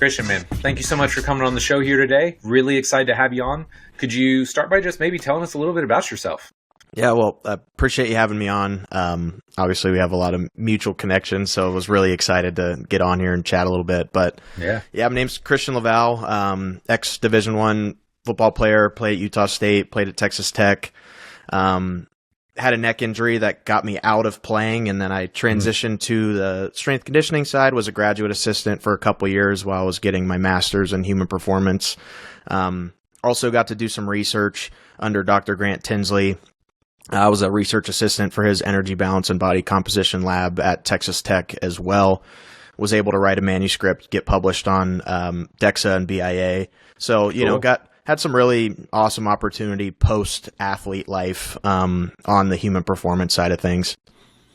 Christian, man, thank you so much for coming on the show here today. Really excited to have you on. Could you start by just maybe telling us a little bit about yourself? Yeah, well, I appreciate you having me on. Obviously, we have a lot of mutual connections, so I was really excited to get on here and chat a little bit. But yeah, my name's Christian LaValle, ex-Division I football player, played at Utah State, played at Texas Tech. Had a neck injury that got me out of playing, and then I transitioned to the strength conditioning side, was a graduate assistant for a couple of years while I was getting my master's in human performance. Also got to do some research under Dr. Grant Tinsley. I was a research assistant for his energy balance and body composition lab at Texas Tech as well. Was able to write a manuscript, get published on DEXA and BIA. So, had some really awesome opportunity post-athlete life on the human performance side of things.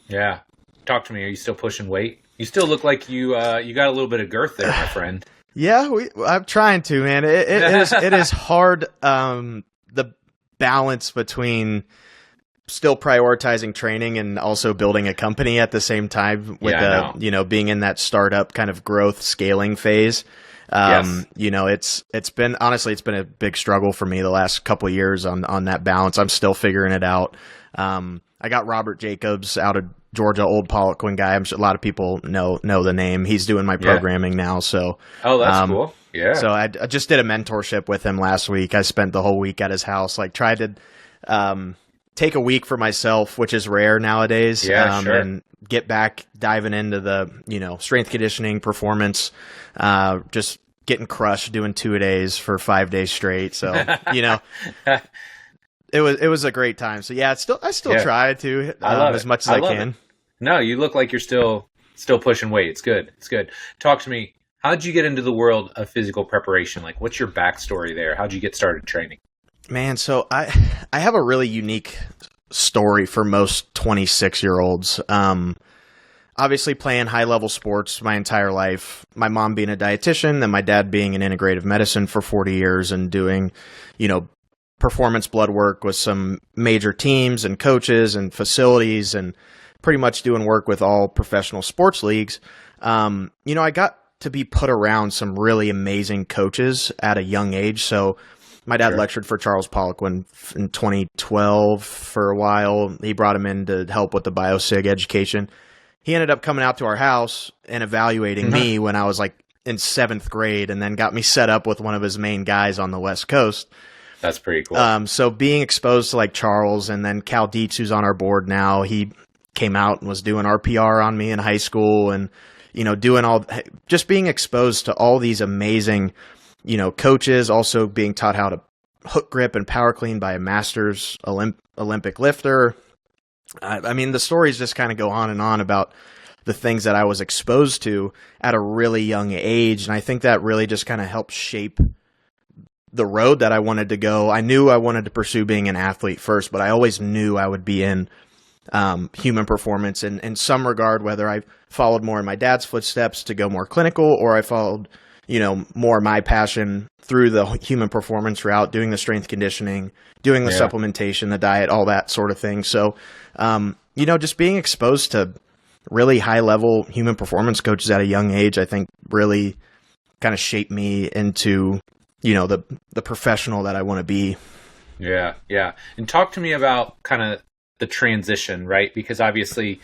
Yeah. Talk to me. Are you still pushing weight? You still look like you got a little bit of girth there, my friend. Yeah, I'm trying to, man. It is hard, the balance between still prioritizing training and also building a company at the same time with being in that startup kind of growth scaling phase. Yes. It's been a big struggle for me the last couple of years on that balance. I'm still figuring it out. I got Robert Jacobs out of Georgia, old Poliquin guy. I'm sure a lot of people know the name. He's doing my programming now. So, that's cool. Yeah. So I just did a mentorship with him last week. I spent the whole week at his house, tried to, take a week for myself, which is rare nowadays. Yeah, sure. And get back diving into the, strength conditioning, performance, just getting crushed doing 2-a-days for 5 days straight. So, it was a great time. So yeah, I still try to as much as I can. No, you look like you're still pushing weight. It's good. It's good. Talk to me. How'd you get into the world of physical preparation? What's your backstory there? How'd you get started training? Man, so I have a really unique story for most 26-year-olds. Obviously playing high-level sports my entire life, my mom being a dietitian and my dad being in integrative medicine for 40 years and doing, performance blood work with some major teams and coaches and facilities and pretty much doing work with all professional sports leagues. I got to be put around some really amazing coaches at a young age. So my dad lectured for Charles Poliquin in 2012 for a while. He brought him in to help with the biosig education. He ended up coming out to our house and evaluating me when I was in 7th grade, and then got me set up with one of his main guys on the West Coast. That's pretty cool. So being exposed to Charles, and then Cal Dietz, who's on our board now, he came out and was doing RPR on me in high school, and just being exposed to all these amazing coaches, also being taught how to hook grip and power clean by a master's Olympic lifter. I mean, the stories just kind of go on and on about the things that I was exposed to at a really young age. And I think that really just kind of helped shape the road that I wanted to go. I knew I wanted to pursue being an athlete first, but I always knew I would be in human performance in some regard, whether I followed more in my dad's footsteps to go more clinical, or I followed more my passion through the human performance route, doing the strength conditioning, doing the supplementation, the diet, all that sort of thing. So, just being exposed to really high level human performance coaches at a young age, I think really kind of shaped me into, the professional that I want to be. Yeah. Yeah. And talk to me about kind of the transition, right? Because obviously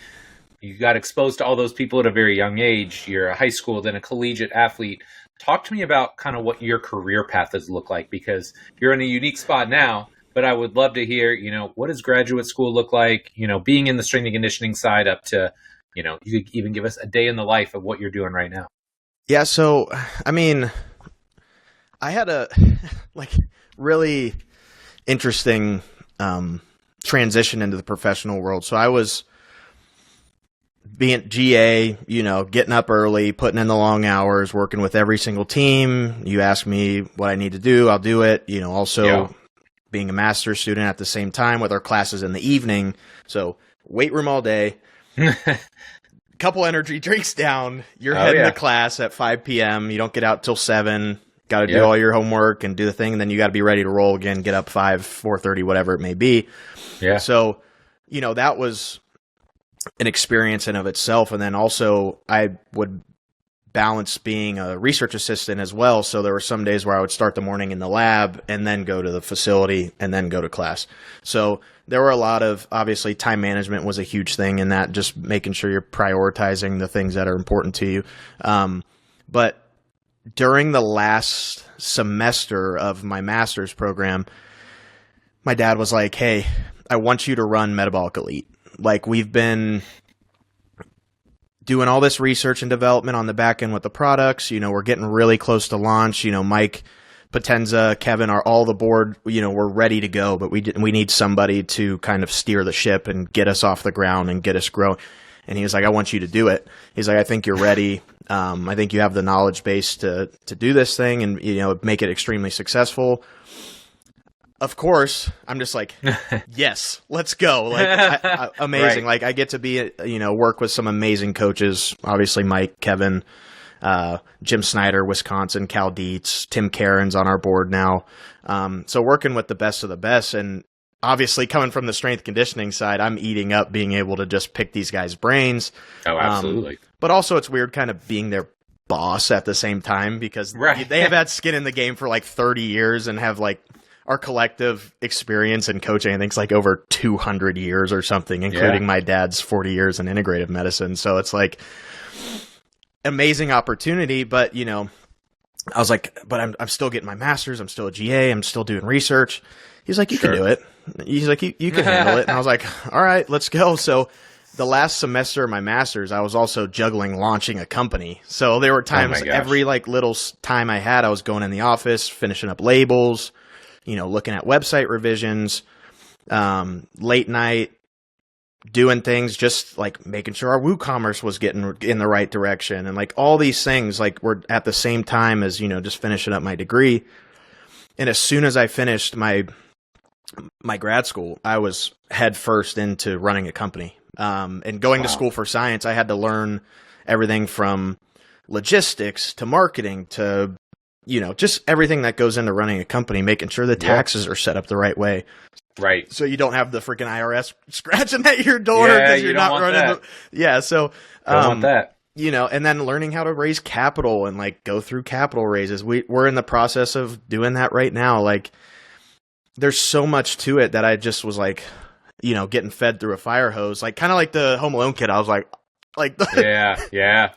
you got exposed to all those people at a very young age. You're a high school, then a collegiate athlete. Talk to me about kind of what your career path has looked like, because you're in a unique spot now, but I would love to hear, what does graduate school look like, being in the strength and conditioning side up to, you could even give us a day in the life of what you're doing right now. Yeah. So, I mean, I had a really interesting transition into the professional world. So I was being GA, getting up early, putting in the long hours, working with every single team. You ask me what I need to do, I'll do it. Also being a master's student at the same time with our classes in the evening. So weight room all day, couple energy drinks down, you're heading to class at 5 p.m. You don't get out till 7, got to do all your homework and do the thing. And then you got to be ready to roll again, get up 4:30, whatever it may be. Yeah. So, that was an experience in of itself. And then also I would balance being a research assistant as well. So there were some days where I would start the morning in the lab and then go to the facility and then go to class. So there were a lot of, obviously, time management was a huge thing in that, just making sure you're prioritizing the things that are important to you. But during the last semester of my master's program, my dad was like, hey, I want you to run Metabolic Elite. Like, we've been doing all this research and development on the back end with the products. We're getting really close to launch. Mike, Potenza, Kevin are all the board. We're ready to go, but we need somebody to kind of steer the ship and get us off the ground and get us growing. And he was like, I want you to do it. He's like, I think you're ready. I think you have the knowledge base to do this thing and, make it extremely successful. Of course, I'm just like, yes, let's go. Like, amazing. Right. Like, I get to be, work with some amazing coaches. Obviously, Mike, Kevin, Jim Snyder, Wisconsin, Cal Dietz, Tim Cairns on our board now. So working with the best of the best. And obviously, coming from the strength conditioning side, I'm eating up being able to just pick these guys' brains. Oh, absolutely. But also, it's weird kind of being their boss at the same time, because they have had skin in the game for like 30 years and have like our collective experience in coaching, I think, is like over 200 years or something, including my dad's 40 years in integrative medicine. So it's like amazing opportunity, but I was like, but I'm still getting my master's. I'm still a GA. I'm still doing research. He's like, you can do it. He's like, you can handle it. And I was like, all right, let's go. So the last semester of my master's, I was also juggling launching a company. So there were times every like little time I had, I was going in the office, finishing up labels, looking at website revisions, late night, doing things, just like making sure our WooCommerce was getting in the right direction. And like all these things, like were at the same time as, just finishing up my degree. And as soon as I finished my grad school, I was head first into running a company. And going to school for science, I had to learn everything from logistics to marketing to, just everything that goes into running a company, making sure the taxes are set up the right way. Right. So you don't have the freaking IRS scratching at your door because you're not running. So, don't want that. And then learning how to raise capital and like go through capital raises. We're in the process of doing that right now. Like, there's so much to it that I just was like, getting fed through a fire hose, like kind of like the Home Alone kid. I was like,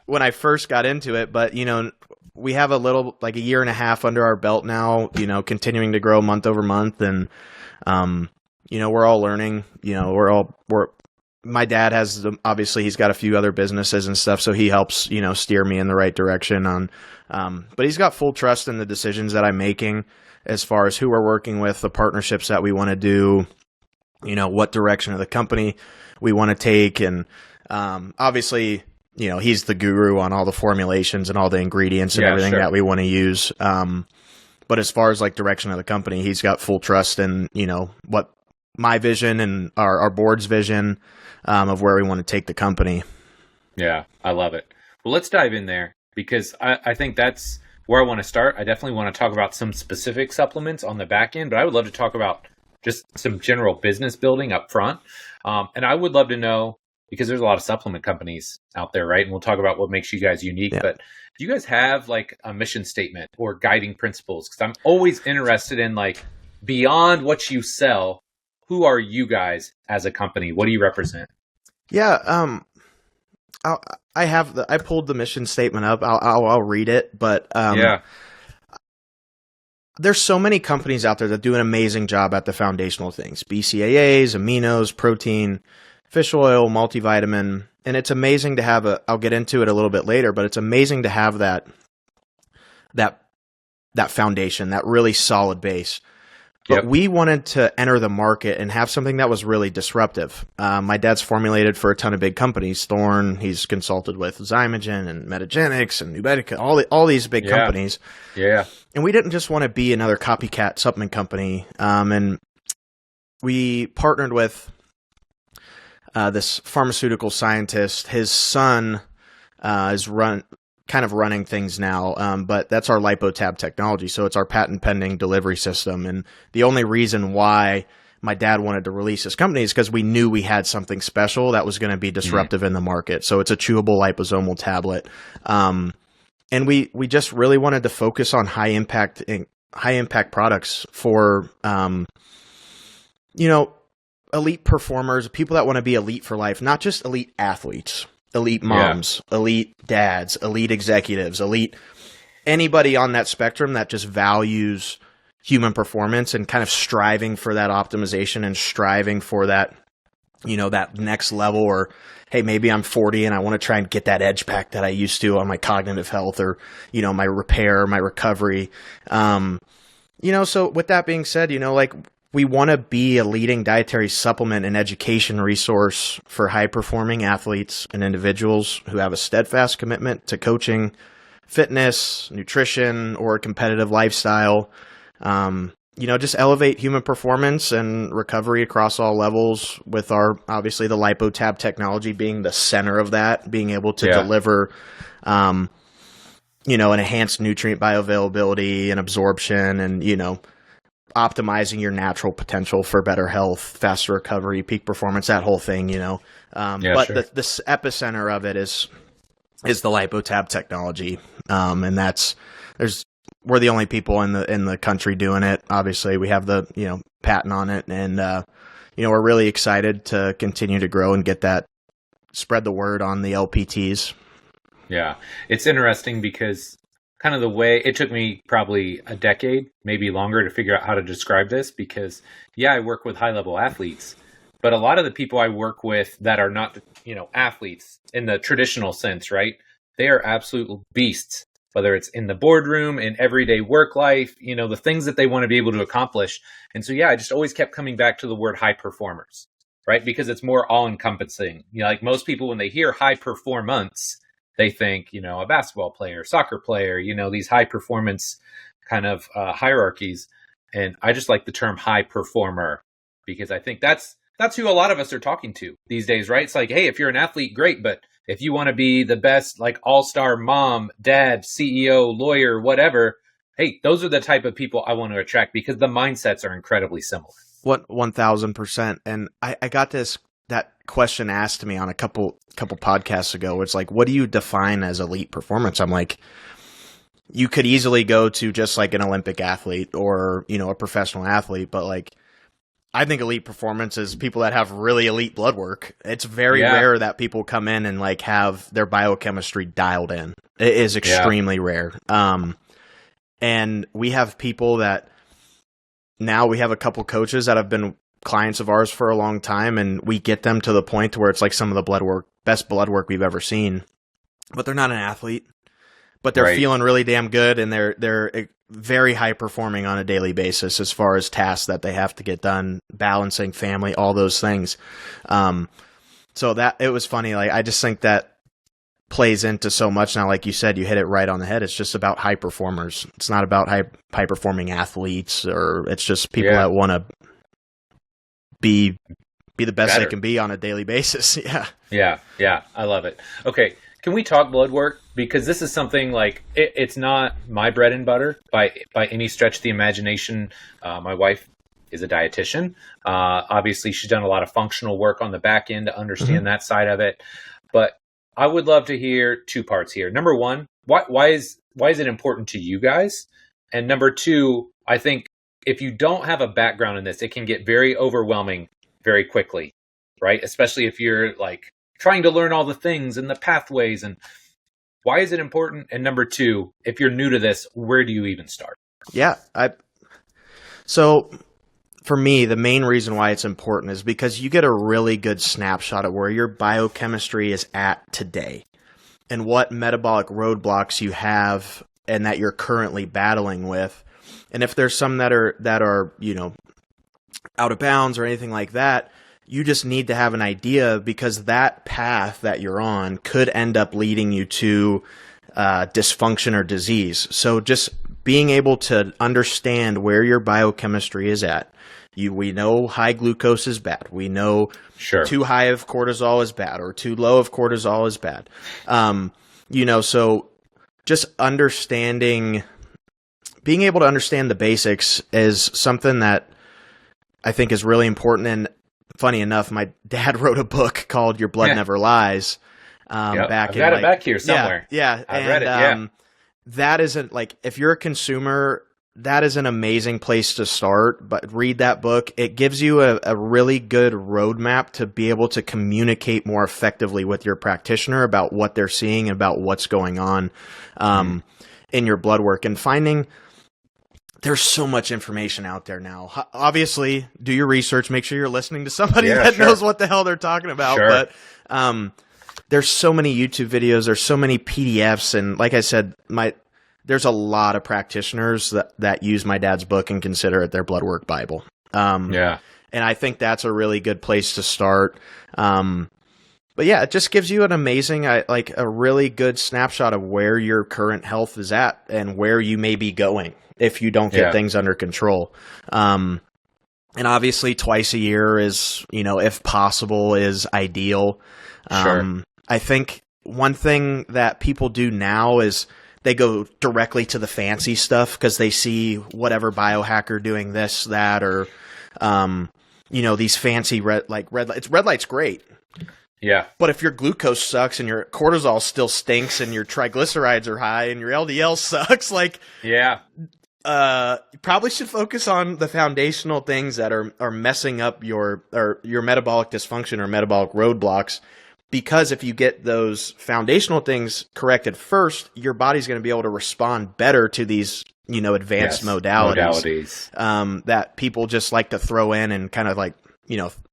when I first got into it, but we have a year and a half under our belt now, continuing to grow month over month. And, we're all learning, my dad has, obviously he's got a few other businesses and stuff. So he helps, steer me in the right direction on, but he's got full trust in the decisions that I'm making as far as who we're working with, the partnerships that we want to do, what direction of the company we want to take. And, obviously, he's the guru on all the formulations and all the ingredients and everything that we want to use. But as far as like direction of the company, he's got full trust in, what my vision and our board's vision, of where we want to take the company. Yeah. I love it. Well, let's dive in there because I think that's where I want to start. I definitely want to talk about some specific supplements on the back end, but I would love to talk about just some general business building up front. And I would love to know, because there's a lot of supplement companies out there, right? And we'll talk about what makes you guys unique. Yeah. But do you guys have like a mission statement or guiding principles? Because I'm always interested in like beyond what you sell, who are you guys as a company? What do you represent? Yeah, I pulled the mission statement up. I'll read it, but there's so many companies out there that do an amazing job at the foundational things: BCAAs, aminos, protein, fish oil, multivitamin. And it's amazing to have I'll get into it a little bit later, but it's amazing to have that foundation, that really solid base. But we wanted to enter the market and have something that was really disruptive. My dad's formulated for a ton of big companies. Thorne, he's consulted with Zymogen and Metagenics and Nubetica, all these big companies. Yeah. And we didn't just want to be another copycat supplement company. And we partnered with this pharmaceutical scientist. His son is running things now, but that's our LIPOTAB technology. So it's our patent pending delivery system. And the only reason why my dad wanted to release his company is because we knew we had something special that was going to be disruptive in the market. So it's a chewable liposomal tablet. and we just really wanted to focus on high impact products for, elite performers, people that want to be elite for life, not just elite athletes, elite moms, elite dads, elite executives, elite anybody on that spectrum that just values human performance and kind of striving for that optimization and striving for that, that next level. Or, hey, maybe I'm 40 and I want to try and get that edge back that I used to on my cognitive health or, my repair, my recovery. So with that being said, we want to be a leading dietary supplement and education resource for high-performing athletes and individuals who have a steadfast commitment to coaching, fitness, nutrition, or competitive lifestyle. Just elevate human performance and recovery across all levels with obviously the LIPOTAB technology being the center of that, being able to deliver, an enhanced nutrient bioavailability and absorption and, optimizing your natural potential for better health, faster recovery, peak performance, that whole thing, but sure. The epicenter of it is the LIPOTAB technology. And we're the only people in the country doing it. Obviously we have the, patent on it, and, we're really excited to continue to grow and spread the word on the LPTs. Yeah. It's interesting because kind of the way it took me probably a decade, maybe longer, to figure out how to describe this, because I work with high level athletes, but a lot of the people I work with that are not, athletes in the traditional sense, right? They are absolute beasts, whether it's in the boardroom, in everyday work life, the things that they want to be able to accomplish. And so, I just always kept coming back to the word high performers, right? Because it's more all encompassing. Like most people, when they hear high performance, they think, a basketball player, soccer player, these high performance kind of hierarchies. And I just like the term high performer, because I think that's who a lot of us are talking to these days, right? It's like, hey, if you're an athlete, great. But if you want to be the best, like all-star mom, dad, CEO, lawyer, whatever, hey, those are the type of people I want to attract, because the mindsets are incredibly similar. 1,000%. And I got that question asked to me on a couple podcasts ago. It's like, what do you define as elite performance? I'm like, you could easily go to just like an Olympic athlete or, a professional athlete, but like, I think elite performance is people that have really elite blood work. It's very rare that people come in and like have their biochemistry dialed in. It is extremely rare. And we have people that now we have a couple coaches that have been clients of ours for a long time, and we get them to the point where it's like some of the best blood work we've ever seen, but they're not an athlete, but they're feeling really damn good, and they're very high performing on a daily basis as far as tasks that they have to get done, balancing family, all those things. So that it was funny. Like, I just think that plays into so much now. Like you said, you hit it right on the head. It's just about high performers. It's not about high performing athletes, or it's just people that want to be the best they can be on a daily basis. Yeah. I love it. Okay. Can we talk blood work? Because this is something like, it's not my bread and butter by any stretch of the imagination. My wife is a dietitian. Obviously she's done a lot of functional work on the back end to understand that side of it. But I would love to hear two parts here. Number one, why is it important to you guys? And number two, I think if you don't have a background in this, it can get very overwhelming very quickly, right? Especially if you're like trying to learn all the things and the pathways, and why is it important? And number two, if you're new to this, where do you even start? So for me, the main reason why it's important is because you get a really good snapshot of where your biochemistry is at today and what metabolic roadblocks you have and that you're currently battling with. And if there's some that are, out of bounds or anything like that, you just need to have an idea, because that path that you're on could end up leading you to dysfunction or disease. So just being able to understand where your biochemistry is at. We know high glucose is bad. We know too high of cortisol is bad, or too low of cortisol is bad. So just understanding, being able to understand the basics is something that I think is really important. And funny enough, my dad wrote a book called Your Blood Never Lies. I've got it back here somewhere. Yeah. I've read it. that isn't like, if you're a consumer, that is an amazing place to start, but read that book. It gives you a really good roadmap to be able to communicate more effectively with your practitioner about what they're seeing and about what's going on in your blood work. And finding, there's so much information out there now. Obviously, do your research, make sure you're listening to somebody that knows what the hell they're talking about. But there's so many YouTube videos, there's so many PDFs, and like I said, there's a lot of practitioners that use my dad's book and consider it their blood work Bible. And I think that's a really good place to start. But yeah, it just gives you an amazing, like a really good snapshot of where your current health is at and where you may be going if you don't get things under control. And obviously twice a year is, if possible, is ideal. I think one thing that people do now is they go directly to the fancy stuff because they see whatever biohacker doing this, that, or, these fancy red light. Red light's great. Yeah. But if your glucose sucks and your cortisol still stinks and your triglycerides are high and your LDL sucks, you probably should focus on the foundational things that are messing up your metabolic dysfunction or metabolic roadblocks. Because if you get those foundational things corrected first, your body's going to be able to respond better to these, advanced modalities. That people just like to throw in and kind of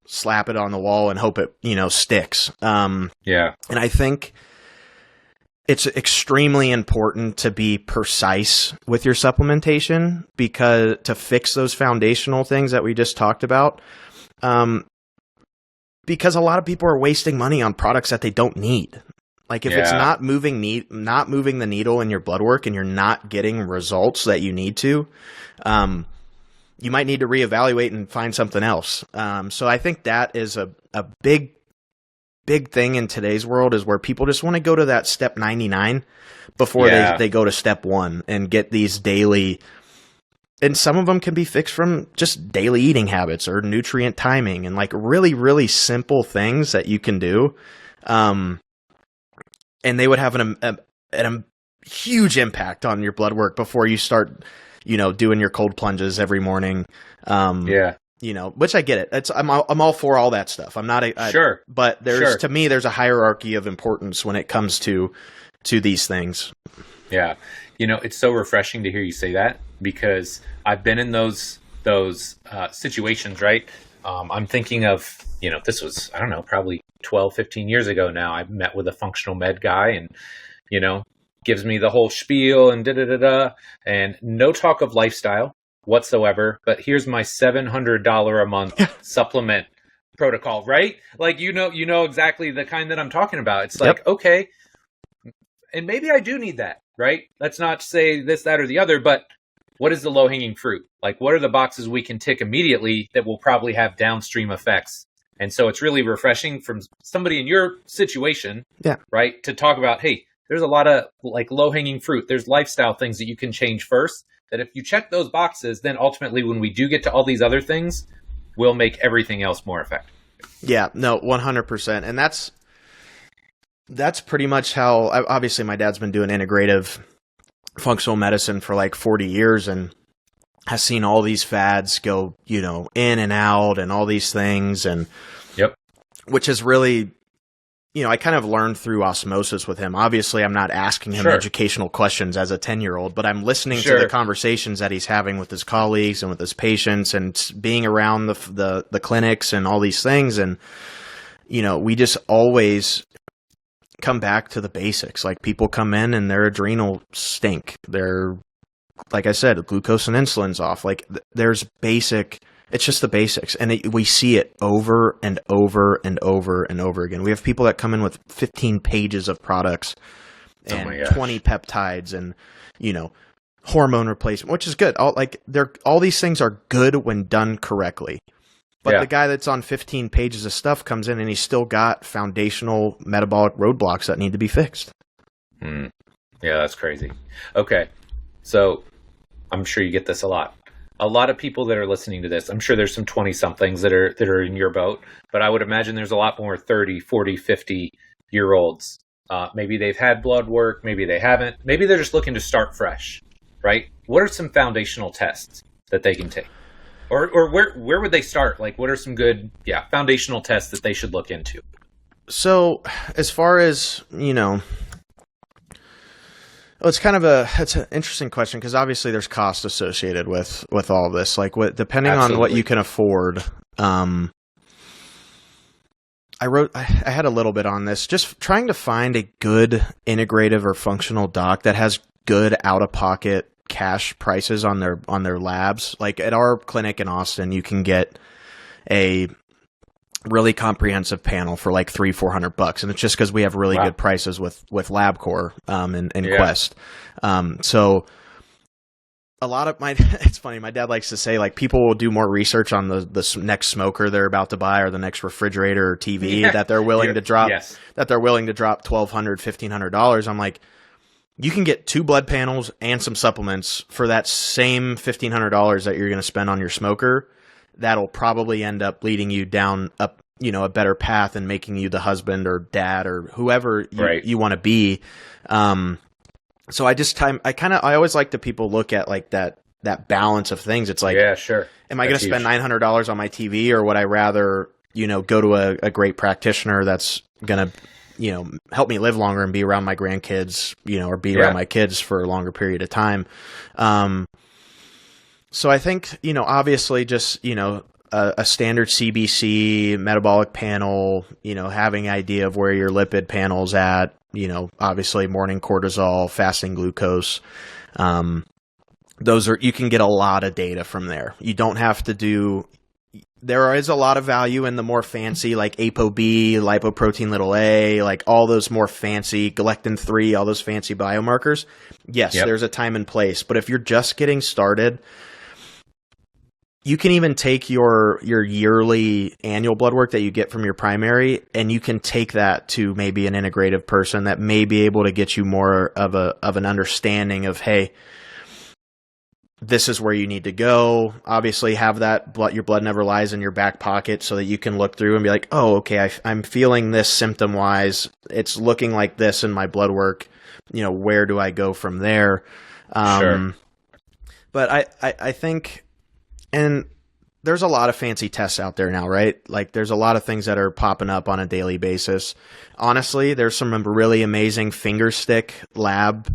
slap it on the wall and hope it, sticks. And I think it's extremely important to be precise with your supplementation because to fix those foundational things that we just talked about. Because a lot of people are wasting money on products that they don't need. Like if it's not moving the needle in your blood work and you're not getting results that you need to, you might need to reevaluate and find something else. So I think that is a big thing in today's world is where people just want to go to that step 99 before they go to step 1 and get these daily. And some of them can be fixed from just daily eating habits or nutrient timing and really, really simple things that you can do. And they would have a huge impact on your blood work before you start, doing your cold plunges every morning. Which I get it. I'm all for all that stuff. I'm not but to me, there's a hierarchy of importance when it comes to these things. Yeah. It's so refreshing to hear you say that because I've been in those situations, right? I'm thinking of, this was, I don't know, probably 12, 15 years ago now. I met with a functional med guy and, gives me the whole spiel and and no talk of lifestyle whatsoever. But here's my $700 a month supplement protocol, right? Like, you know exactly the kind that I'm talking about. It's like, okay, and maybe I do need that. Right? Let's not say this, that, or the other, but what is the low-hanging fruit? Like, what are the boxes we can tick immediately that will probably have downstream effects? And so it's really refreshing from somebody in your situation, right, to talk about, hey, there's a lot of low-hanging fruit. There's lifestyle things that you can change first, that if you check those boxes, then ultimately when we do get to all these other things, we'll make everything else more effective. Yeah, no, 100%. And that's pretty much how, obviously my dad's been doing integrative functional medicine for 40 years and has seen all these fads go, in and out and all these things. And which is really, I kind of learned through osmosis with him. Obviously I'm not asking him educational questions as a 10-year-old, but I'm listening to the conversations that he's having with his colleagues and with his patients and being around the clinics and all these things. And, we just always come back to the basics. Like people come in and their adrenal stink. They're, like I said, glucose and insulin's off. There's basic, it's just the basics. And we see it over and over and over and over again. We have people that come in with 15 pages of products and 20 peptides and, hormone replacement, which is good. All these things are good when done correctly. But the guy that's on 15 pages of stuff comes in and he's still got foundational metabolic roadblocks that need to be fixed. Yeah, that's crazy. Okay. So I'm sure you get this a lot. A lot of people that are listening to this, I'm sure there's some 20-somethings that are in your boat, but I would imagine there's a lot more 30, 40, 50-year-olds Maybe they've had blood work, maybe they haven't. Maybe they're just looking to start fresh, right? What are some foundational tests that they can take? Or where would they start? Like, what are some good, foundational tests that they should look into? So as far as, it's an interesting question because obviously there's cost associated with all this. Like depending Absolutely. on what you can afford. I had a little bit on this, just trying to find a good integrative or functional doc that has good out-of-pocket cash prices on their labs. Like at our clinic in Austin, you can get a really comprehensive panel for like $300-400, and it's just because we have really good prices with LabCorp and Quest. So a lot of it's funny. My dad likes to say like people will do more research on the next smoker they're about to buy or the next refrigerator or TV that they're willing to drop $1,200, $1,500. I'm like, you can get 2 blood panels and some supplements for that same $1,500 that you're going to spend on your smoker. That'll probably end up leading you down a better path and making you the husband or dad or whoever you want to be. So I always like to people look at like that balance of things. It's like, sure. Am I going to spend $900 on my TV, or would I rather, go to a great practitioner that's going to, help me live longer and be around my grandkids, or be around my kids for a longer period of time. So I think, obviously just, a standard CBC metabolic panel, having idea of where your lipid panel's at, obviously morning cortisol, fasting glucose. You can get a lot of data from there. You don't have to there is a lot of value in the more fancy, like ApoB, lipoprotein a, like all those more fancy galectin-3, all those fancy biomarkers. Yes, there's a time and place, but if you're just getting started, you can even take your yearly annual blood work that you get from your primary, and you can take that to maybe an integrative person that may be able to get you more of an understanding of, hey, this is where you need to go. Obviously have your blood never lies in your back pocket so that you can look through and be like, oh, okay, I'm feeling this symptom wise. It's looking like this in my blood work. Where do I go from there? Sure. But I think, and there's a lot of fancy tests out there now, right? Like there's a lot of things that are popping up on a daily basis. Honestly, there's some really amazing finger stick lab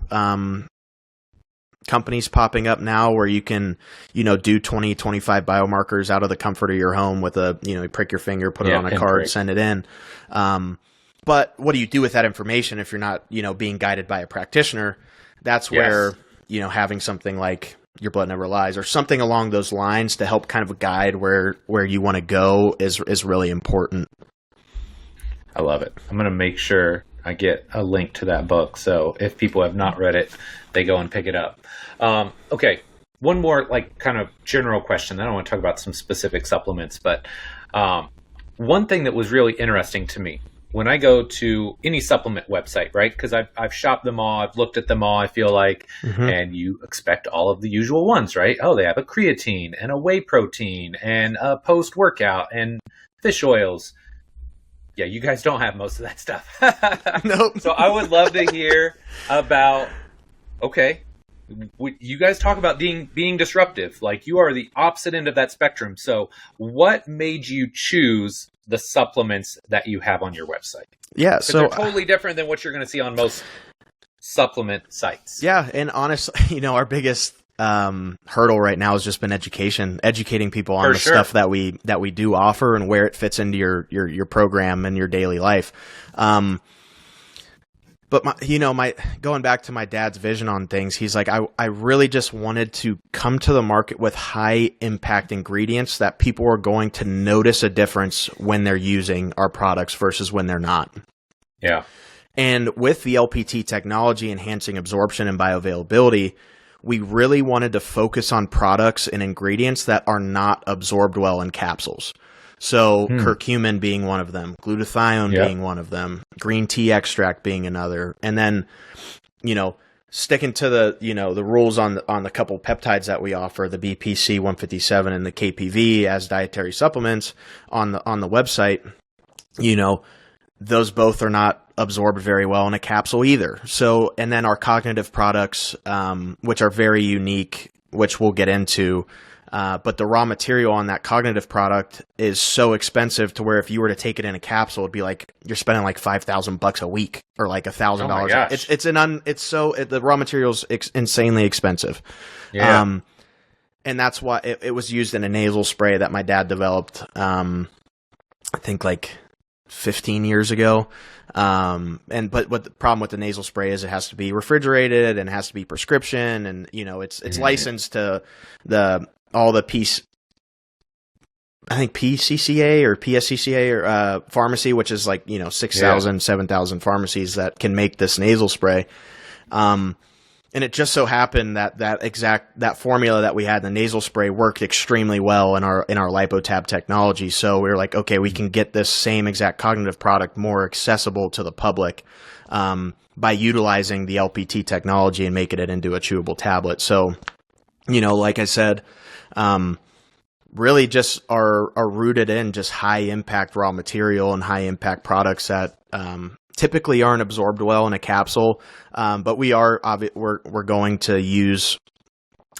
companies popping up now where you can, do 20, 25 biomarkers out of the comfort of your home with you prick your finger, put it on a card, send it in. But what do you do with that information if you're not, being guided by a practitioner? That's where, having something like Your Blood Never Lies or something along those lines to help kind of guide where you want to go is really important. I love it. I'm going to make sure I get a link to that book. So if people have not read it, they go and pick it up. Okay. One more kind of general question. I don't want to talk about some specific supplements, but one thing that was really interesting to me when I go to any supplement website, right? Because I've shopped them all, I've looked at them all, I feel like, and you expect all of the usual ones, right? Oh, they have a creatine and a whey protein and a post-workout and fish oils. Yeah, you guys don't have most of that stuff. Nope. So I would love to hear about, okay, you guys talk about being disruptive. Like you are the opposite end of that spectrum. So what made you choose the supplements that you have on your website? Yeah, so they're totally different than what you're going to see on most supplement sites. Yeah, and honestly, our biggest hurdle right now has just been educating people on stuff that we do offer and where it fits into your program and your daily life. But my going back to my dad's vision on things, he's like, I really just wanted to come to the market with high impact ingredients that people are going to notice a difference when they're using our products versus when they're not. Yeah. And with the LPT technology enhancing absorption and bioavailability, we really wanted to focus on products and ingredients that are not absorbed well in capsules. So curcumin being one of them, glutathione being one of them, green tea extract being another. And then, sticking to the rules on the couple peptides that we offer, the BPC 157 and the KPV as dietary supplements on the website, those both are not absorbed very well in a capsule either. So, and then our cognitive products, which are very unique, which we'll get into, but the raw material on that cognitive product is so expensive to where if you were to take it in a capsule, it'd be like you're spending like $5,000 a week or like $1,000. Oh my gosh. The raw material's insanely expensive. Yeah. And that's why it was used in a nasal spray that my dad developed, I think like 15 years ago. But what the problem with the nasal spray is it has to be refrigerated and it has to be prescription, and it's licensed to all the PCCA or PSCCA or pharmacy, which is like 6,000, 7,000 pharmacies that can make this nasal spray. And it just so happened that formula that we had in the nasal spray worked extremely well in our LIPOTAB technology. So we were like, okay, we can get this same exact cognitive product more accessible to the public by utilizing the LPT technology and making it into a chewable tablet. So, like I said, really just are rooted in just high impact raw material and high impact products that typically aren't absorbed well in a capsule, but we're going to use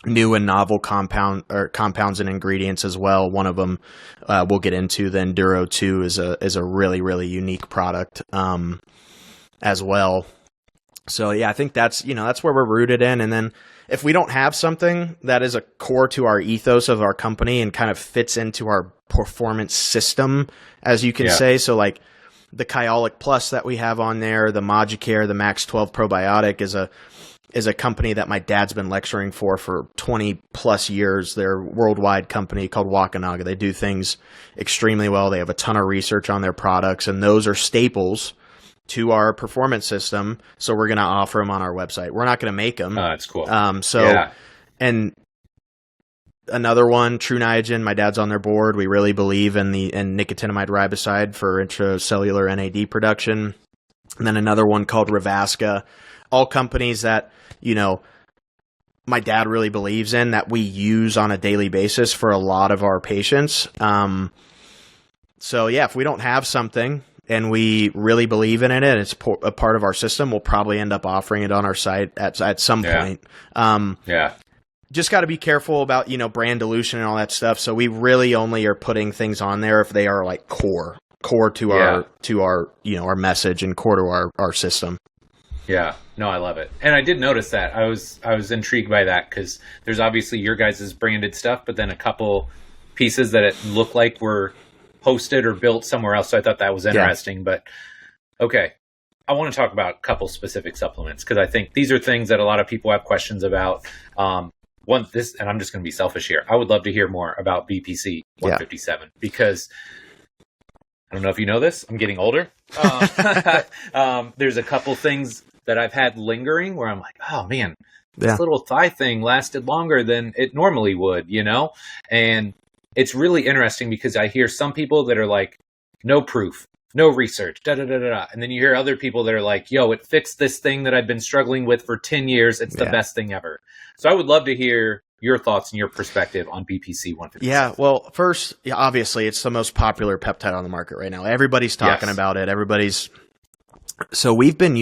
new and novel compounds and ingredients as well. One of them we'll get into. The Enduro 2 is a really, really unique product as well. So yeah, I think that's where we're rooted in. And then if we don't have something that is a core to our ethos of our company and kind of fits into our performance system, as you can say, so like the Kyolic Plus that we have on there, the Moducare, the Max 12 probiotic is a company that my dad's been lecturing for 20 plus years. They're a worldwide company called Wakanaga. They do things extremely well. They have a ton of research on their products, and those are staples to our performance system. So we're going to offer them on our website. We're not going to make them. Oh, that's cool. And another one, True Niagen, my dad's on their board. We really believe in nicotinamide riboside for intracellular NAD production. And then another one called Revasca. All companies that, my dad really believes in, that we use on a daily basis for a lot of our patients. So yeah, if we don't have something and we really believe in it and it's a part of our system, we'll probably end up offering it on our site at some point. Just got to be careful about, brand dilution and all that stuff. So we really only are putting things on there if they are like core to our our message and core to our system. Yeah, no, I love it. And I did notice that. I was intrigued by that because there's obviously your guys' branded stuff, but then a couple pieces that it looked like were hosted or built somewhere else. So I thought that was interesting. But okay, I want to talk about a couple specific supplements because I think these are things that a lot of people have questions about. And I'm just going to be selfish here. I would love to hear more about BPC 157 because I don't know if you know this. I'm getting older. There's a couple things that I've had lingering where I'm like, oh man, this little thigh thing lasted longer than it normally would, And it's really interesting because I hear some people that are like, no proof, no research, And then you hear other people that are like, yo, it fixed this thing that I've been struggling with for 10 years. It's the best thing ever. So I would love to hear your thoughts and your perspective on BPC 157. Yeah, well, first, obviously, it's the most popular peptide on the market right now. Everybody's talking about it. So we've been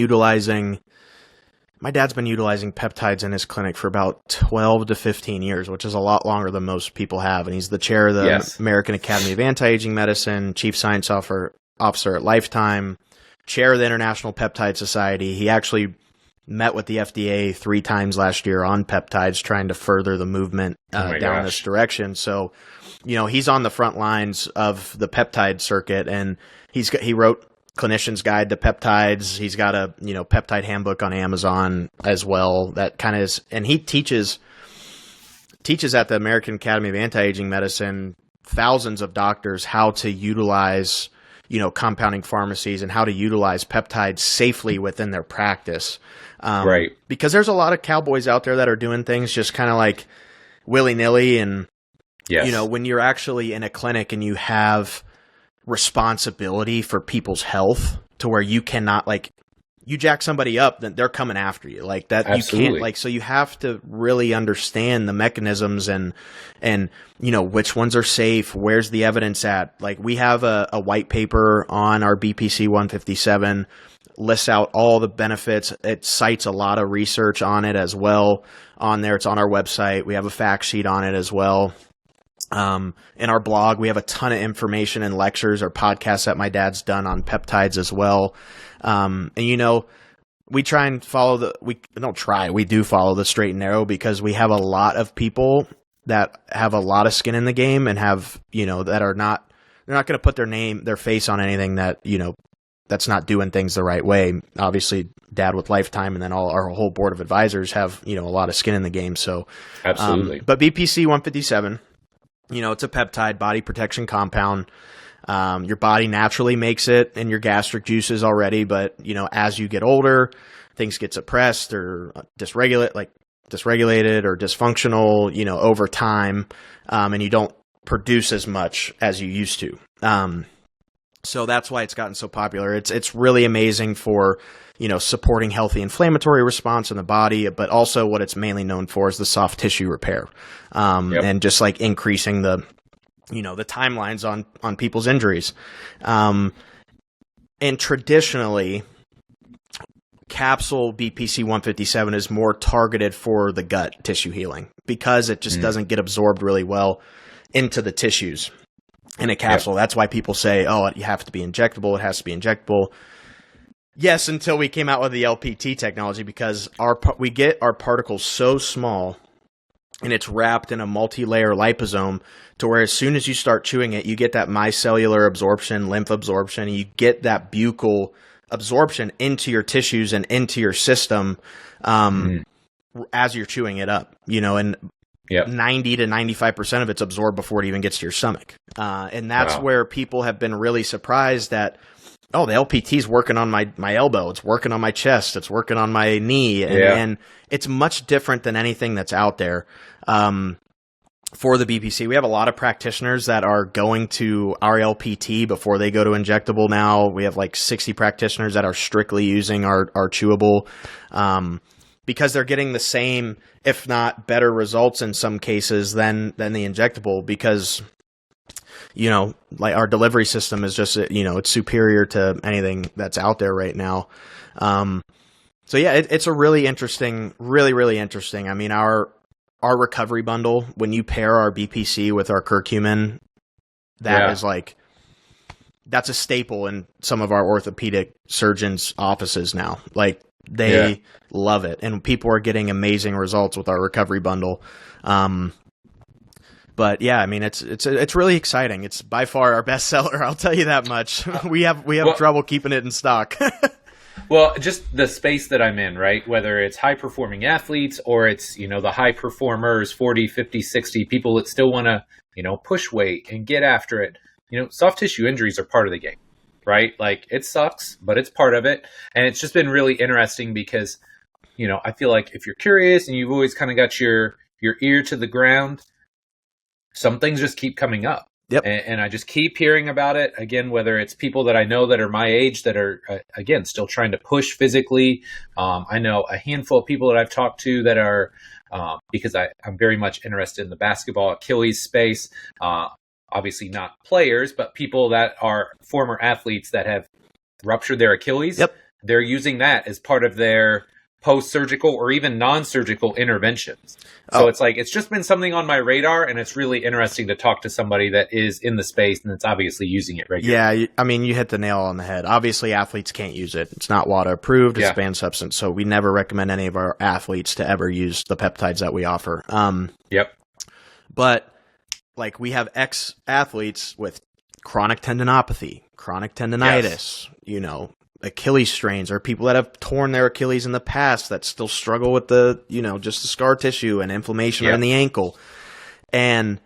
my dad's been utilizing peptides in his clinic for about 12 to 15 years, which is a lot longer than most people have. And he's the chair of the American Academy of Anti-Aging Medicine, chief science officer at Lifetime, chair of the International Peptide Society. He actually met with the FDA 3 times last year on peptides, trying to further the movement down this direction. So, he's on the front lines of the peptide circuit, and he wrote Clinician's Guide to Peptides. He's got a peptide handbook on Amazon as well. That kind of is, and he teaches at the American Academy of Anti-Aging Medicine thousands of doctors how to utilize compounding pharmacies and how to utilize peptides safely within their practice. Right. Because there's a lot of cowboys out there that are doing things just kind of like willy-nilly. And, when you're actually in a clinic and you have responsibility for people's health to where you cannot you jack somebody up, then they're coming after you like that. Absolutely. You can't like, so you have to really understand the mechanisms and, which ones are safe. Where's the evidence at? Like we have a white paper on our BPC 157, lists out all the benefits. It cites a lot of research on it as well on there. It's on our website. We have a fact sheet on it as well. In our blog, we have a ton of information and lectures or podcasts that my dad's done on peptides as well. We try and follow we do follow the straight and narrow because we have a lot of people that have a lot of skin in the game and have, that are they're not going to put their face on anything that, that's not doing things the right way. Obviously Dad with Lifetime and then our whole board of advisors have, a lot of skin in the game. So absolutely. But BPC 157, it's a peptide body protection compound. Your body naturally makes it in your gastric juices already, but as you get older, things get suppressed or dysregulated or dysfunctional, over time, and you don't produce as much as you used to. So that's why it's gotten so popular. It's really amazing for, supporting healthy inflammatory response in the body, but also what it's mainly known for is the soft tissue repair, and just like increasing the timelines on people's injuries. And traditionally, capsule BPC 157 is more targeted for the gut tissue healing because it just doesn't get absorbed really well into the tissues in a capsule. That's why people say, oh, you have to be injectable. It has to be injectable. Yes, until we came out with the LPT technology, because we get our particles so small and it's wrapped in a multi-layer liposome to where as soon as you start chewing it, you get that micellular absorption, lymph absorption, and you get that buccal absorption into your tissues and into your system as you're chewing it up, and 90 to 95% of it's absorbed before it even gets to your stomach. And that's where people have been really surprised that, oh, the LPT is working on my elbow. It's working on my chest. It's working on my knee. And it's much different than anything that's out there. For the BPC, we have a lot of practitioners that are going to our LPT before they go to injectable now. We have like 60 practitioners that are strictly using our chewable, because they're getting the same, if not better results in some cases than the injectable, because like our delivery system is just, it's superior to anything that's out there right now. So yeah, it's a really interesting, really interesting. I mean, our recovery bundle, when you pair our BPC with our curcumin, that is like, that's a staple in some of our orthopedic surgeons' offices now. Like they love it, and people are getting amazing results with our recovery bundle. But yeah, I mean, it's really exciting. It's by far our best seller. I'll tell you that much. We have trouble keeping it in stock. Well, just the space that I'm in, right? Whether it's high performing athletes or it's, the high performers, 40, 50, 60 people that still want to, push weight and get after it. Soft tissue injuries are part of the game, right? Like it sucks, but it's part of it. And it's just been really interesting because, I feel like if you're curious and you've always kind of got your ear to the ground, some things just keep coming up. Yep. And I just keep hearing about it again, whether it's people that I know that are my age that are, again, still trying to push physically. I know a handful of people that I've talked to that are, because I'm very much interested in the basketball Achilles space. Obviously not players, but people that are former athletes that have ruptured their Achilles. Yep. They're using that as part of their post-surgical or even non-surgical interventions. So it's like, it's just been something on my radar, and it's really interesting to talk to somebody that is in the space and that's obviously using it regularly. Yeah, I mean, you hit the nail on the head. Obviously, athletes can't use it. It's not WADA approved. It's a banned substance. So we never recommend any of our athletes to ever use the peptides that we offer. But like we have ex-athletes with chronic tendinopathy, chronic tendinitis, Achilles strains, or people that have torn their Achilles in the past that still struggle with the, just the scar tissue and inflammation in the ankle. And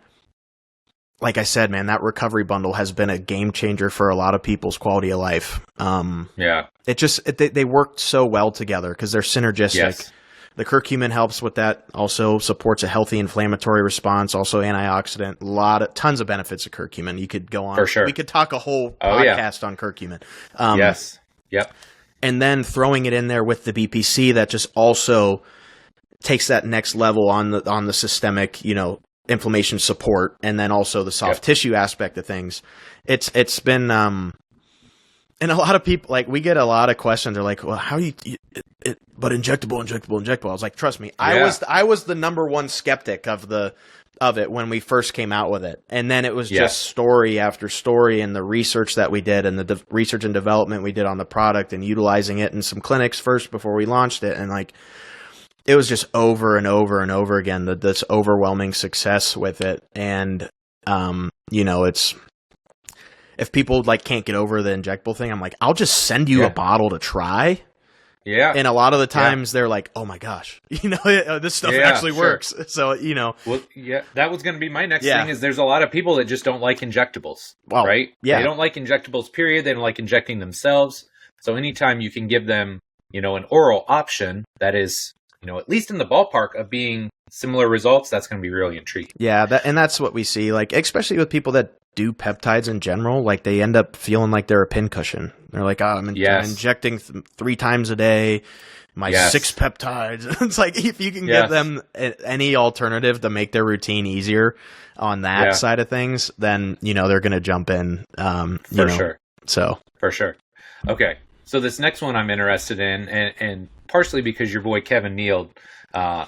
like I said, man, that recovery bundle has been a game changer for a lot of people's quality of life. They work so well together because they're synergistic. Yes. The curcumin helps with that, also supports a healthy inflammatory response, also antioxidant, tons of benefits of curcumin. You could go on. For sure. We could talk a whole podcast on curcumin. Yes. Yep. and then throwing it in there with the BPC that just also takes that next level on the systemic, inflammation support, and then also the soft tissue aspect of things. It's been and a lot of people, like, we get a lot of questions. They're like, well, how do you but injectable. I was like, trust me, I was the number one skeptic of it when we first came out with it. And then it was just story after story, and the research that we did, and the research and development we did on the product, and utilizing it in some clinics first before we launched it. And like, it was just over and over and over again, this overwhelming success with it. And, it's, if people like can't get over the injectable thing, I'm like, I'll just send you a bottle to try. Yeah. And a lot of the times they're like, oh my gosh, this stuff actually works. So, Well, that was going to be my next thing, is there's a lot of people that just don't like injectables, right? Yeah. They don't like injectables, period. They don't like injecting themselves. So anytime you can give them, an oral option that is, at least in the ballpark of being similar results, that's going to be really intriguing. Yeah. And that's what we see, like, especially with people that do peptides in general, like they end up feeling like they're a pincushion. They're like, I'm injecting 3 times a day, my 6 peptides. It's like, if you can give them any alternative to make their routine easier on that side of things, then, they're going to jump in. For sure. So for sure. Okay. So this next one I'm interested in, and partially because your boy Kevin Neal,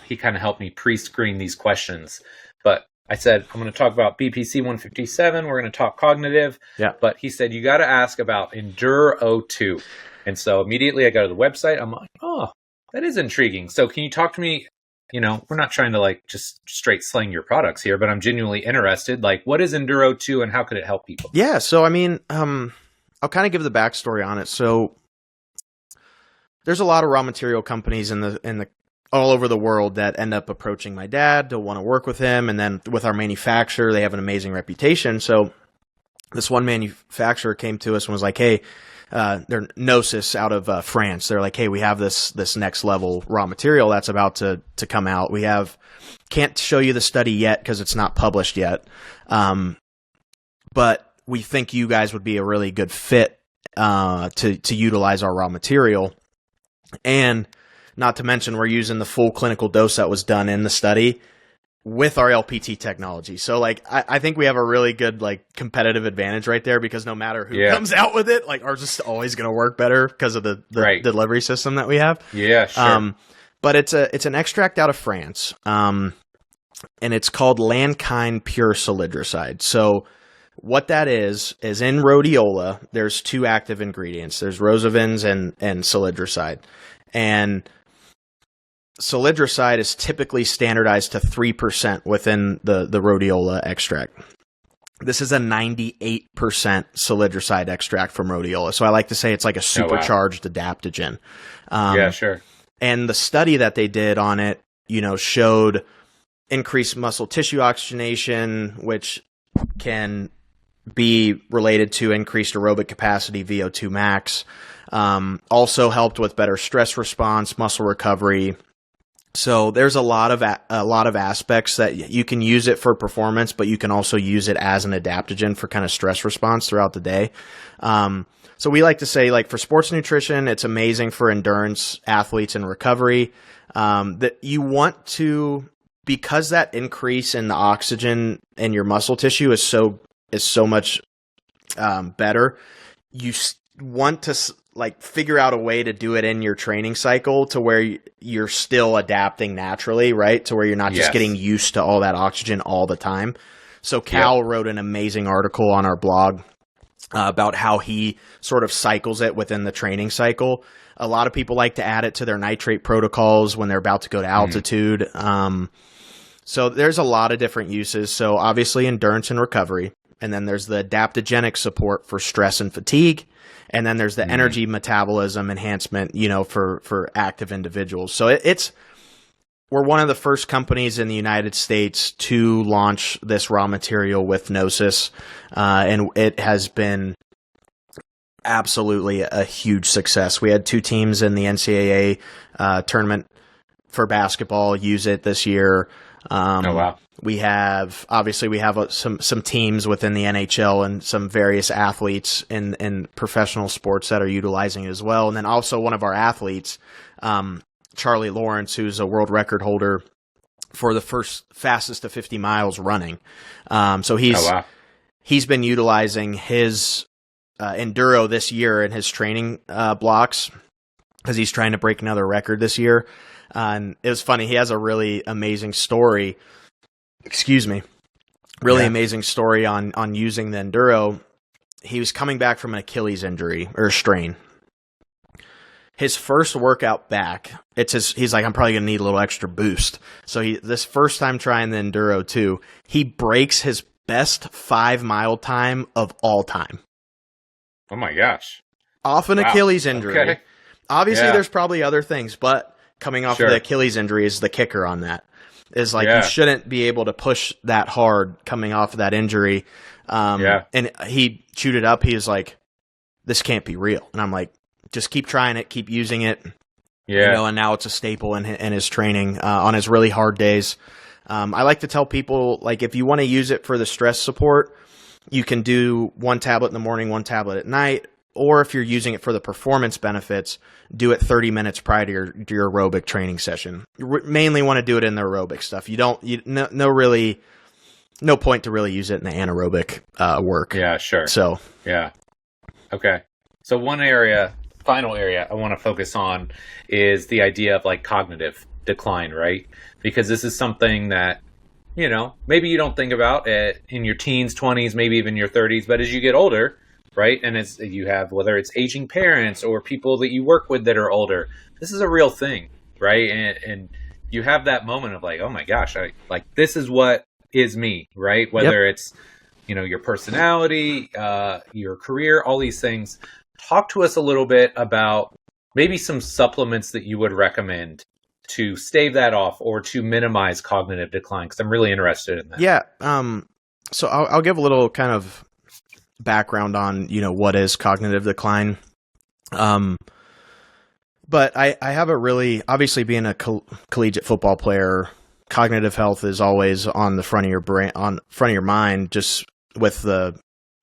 he kind of helped me pre-screen these questions. But I said, I'm going to talk about BPC 157. We're going to talk cognitive. Yeah. But he said, you got to ask about Endure O2. And so immediately I go to the website. I'm like, oh, that is intriguing. So can you talk to me? We're not trying to like just straight slang your products here, but I'm genuinely interested. Like, what is Endure O2 and how could it help people? Yeah. So, I mean, I'll kind of give the backstory on it. So there's a lot of raw material companies in the all over the world that end up approaching my dad to want to work with him. And then with our manufacturer, they have an amazing reputation. So this one manufacturer came to us and was like, hey, they're Gnosis out of France. They're like, hey, we have this next level raw material that's about to come out. Can't show you the study yet because it's not published yet. But we think you guys would be a really good fit to utilize our raw material. And not to mention, we're using the full clinical dose that was done in the study with our LPT technology. So, like, I think we have a really good, like, competitive advantage right there, because no matter who comes out with it, like, ours is always going to work better because of the delivery system that we have. Yeah, sure. But it's an extract out of France, and it's called Lankine Pure Solidroside. So what that is in rhodiola, there's 2 active ingredients. There's rosavins and solidroside. And solidroside is typically standardized to 3% within the rhodiola extract. This is a 98% solidroside extract from rhodiola. So I like to say it's like a supercharged adaptogen. Yeah, sure. And the study that they did on it, showed increased muscle tissue oxygenation, which can be related to increased aerobic capacity, VO2 max. Also helped with better stress response, muscle recovery. So there's a lot of aspects that you can use it for performance, but you can also use it as an adaptogen for kind of stress response throughout the day. So we like to say, like, for sports nutrition, it's amazing for endurance athletes and recovery. That you want to, because that increase in the oxygen in your muscle tissue is so much better. You want to like figure out a way to do it in your training cycle to where you're still adapting naturally, right? To where you're not just getting used to all that oxygen all the time. So Cal wrote an amazing article on our blog about how he sort of cycles it within the training cycle. A lot of people like to add it to their nitrate protocols when they're about to go to altitude. So there's a lot of different uses. So obviously endurance and recovery. And then there's the adaptogenic support for stress and fatigue. And then there's the energy metabolism enhancement, for active individuals. So we're one of the first companies in the United States to launch this raw material with Gnosis. And it has been absolutely a huge success. We had 2 teams in the NCAA tournament for basketball use it this year. Oh, wow. We have some teams within the NHL and some various athletes in professional sports that are utilizing it as well. And then also one of our athletes, Charlie Lawrence, who's a world record holder for the fastest to 50 miles running. So he's been utilizing his enduro this year in his training blocks because he's trying to break another record this year. And it was funny. He has a really amazing story. Amazing story on using the enduro. He was coming back from an Achilles injury or a strain. His first workout back, he's like, I'm probably going to need a little extra boost. So this first time trying the enduro too, he breaks his best 5-mile time of all time. Oh my gosh. Off an Achilles injury. Okay. Obviously there's probably other things, but coming off of the Achilles injury is the kicker on that. Is like you shouldn't be able to push that hard coming off of that injury. And he chewed it up. He was like, this can't be real. And I'm like, just keep trying it, keep using it. Yeah. And now it's a staple in his training on his really hard days. I like to tell people, like, if you want to use it for the stress support, you can do 1 tablet in the morning, 1 tablet at night. Or if you're using it for the performance benefits, do it 30 minutes prior to your aerobic training session. You mainly want to do it in the aerobic stuff. No point to really use it in the anaerobic work. Yeah, sure. So yeah. Okay. So final area I want to focus on is the idea of like cognitive decline, right? Because this is something that, maybe you don't think about in your teens, 20s, maybe even your 30s, but as you get older, right? And as you have, whether it's aging parents or people that you work with that are older, this is a real thing, right? And you have that moment of like, oh my gosh, this is what is me, right? Whether it's, your personality, your career, all these things. Talk to us a little bit about maybe some supplements that you would recommend to stave that off or to minimize cognitive decline, because I'm really interested in that. Yeah. So I'll give a little kind of background on, what is cognitive decline. But I have a really, obviously being a collegiate football player, cognitive health is always on the front of your brain, on front of your mind, just with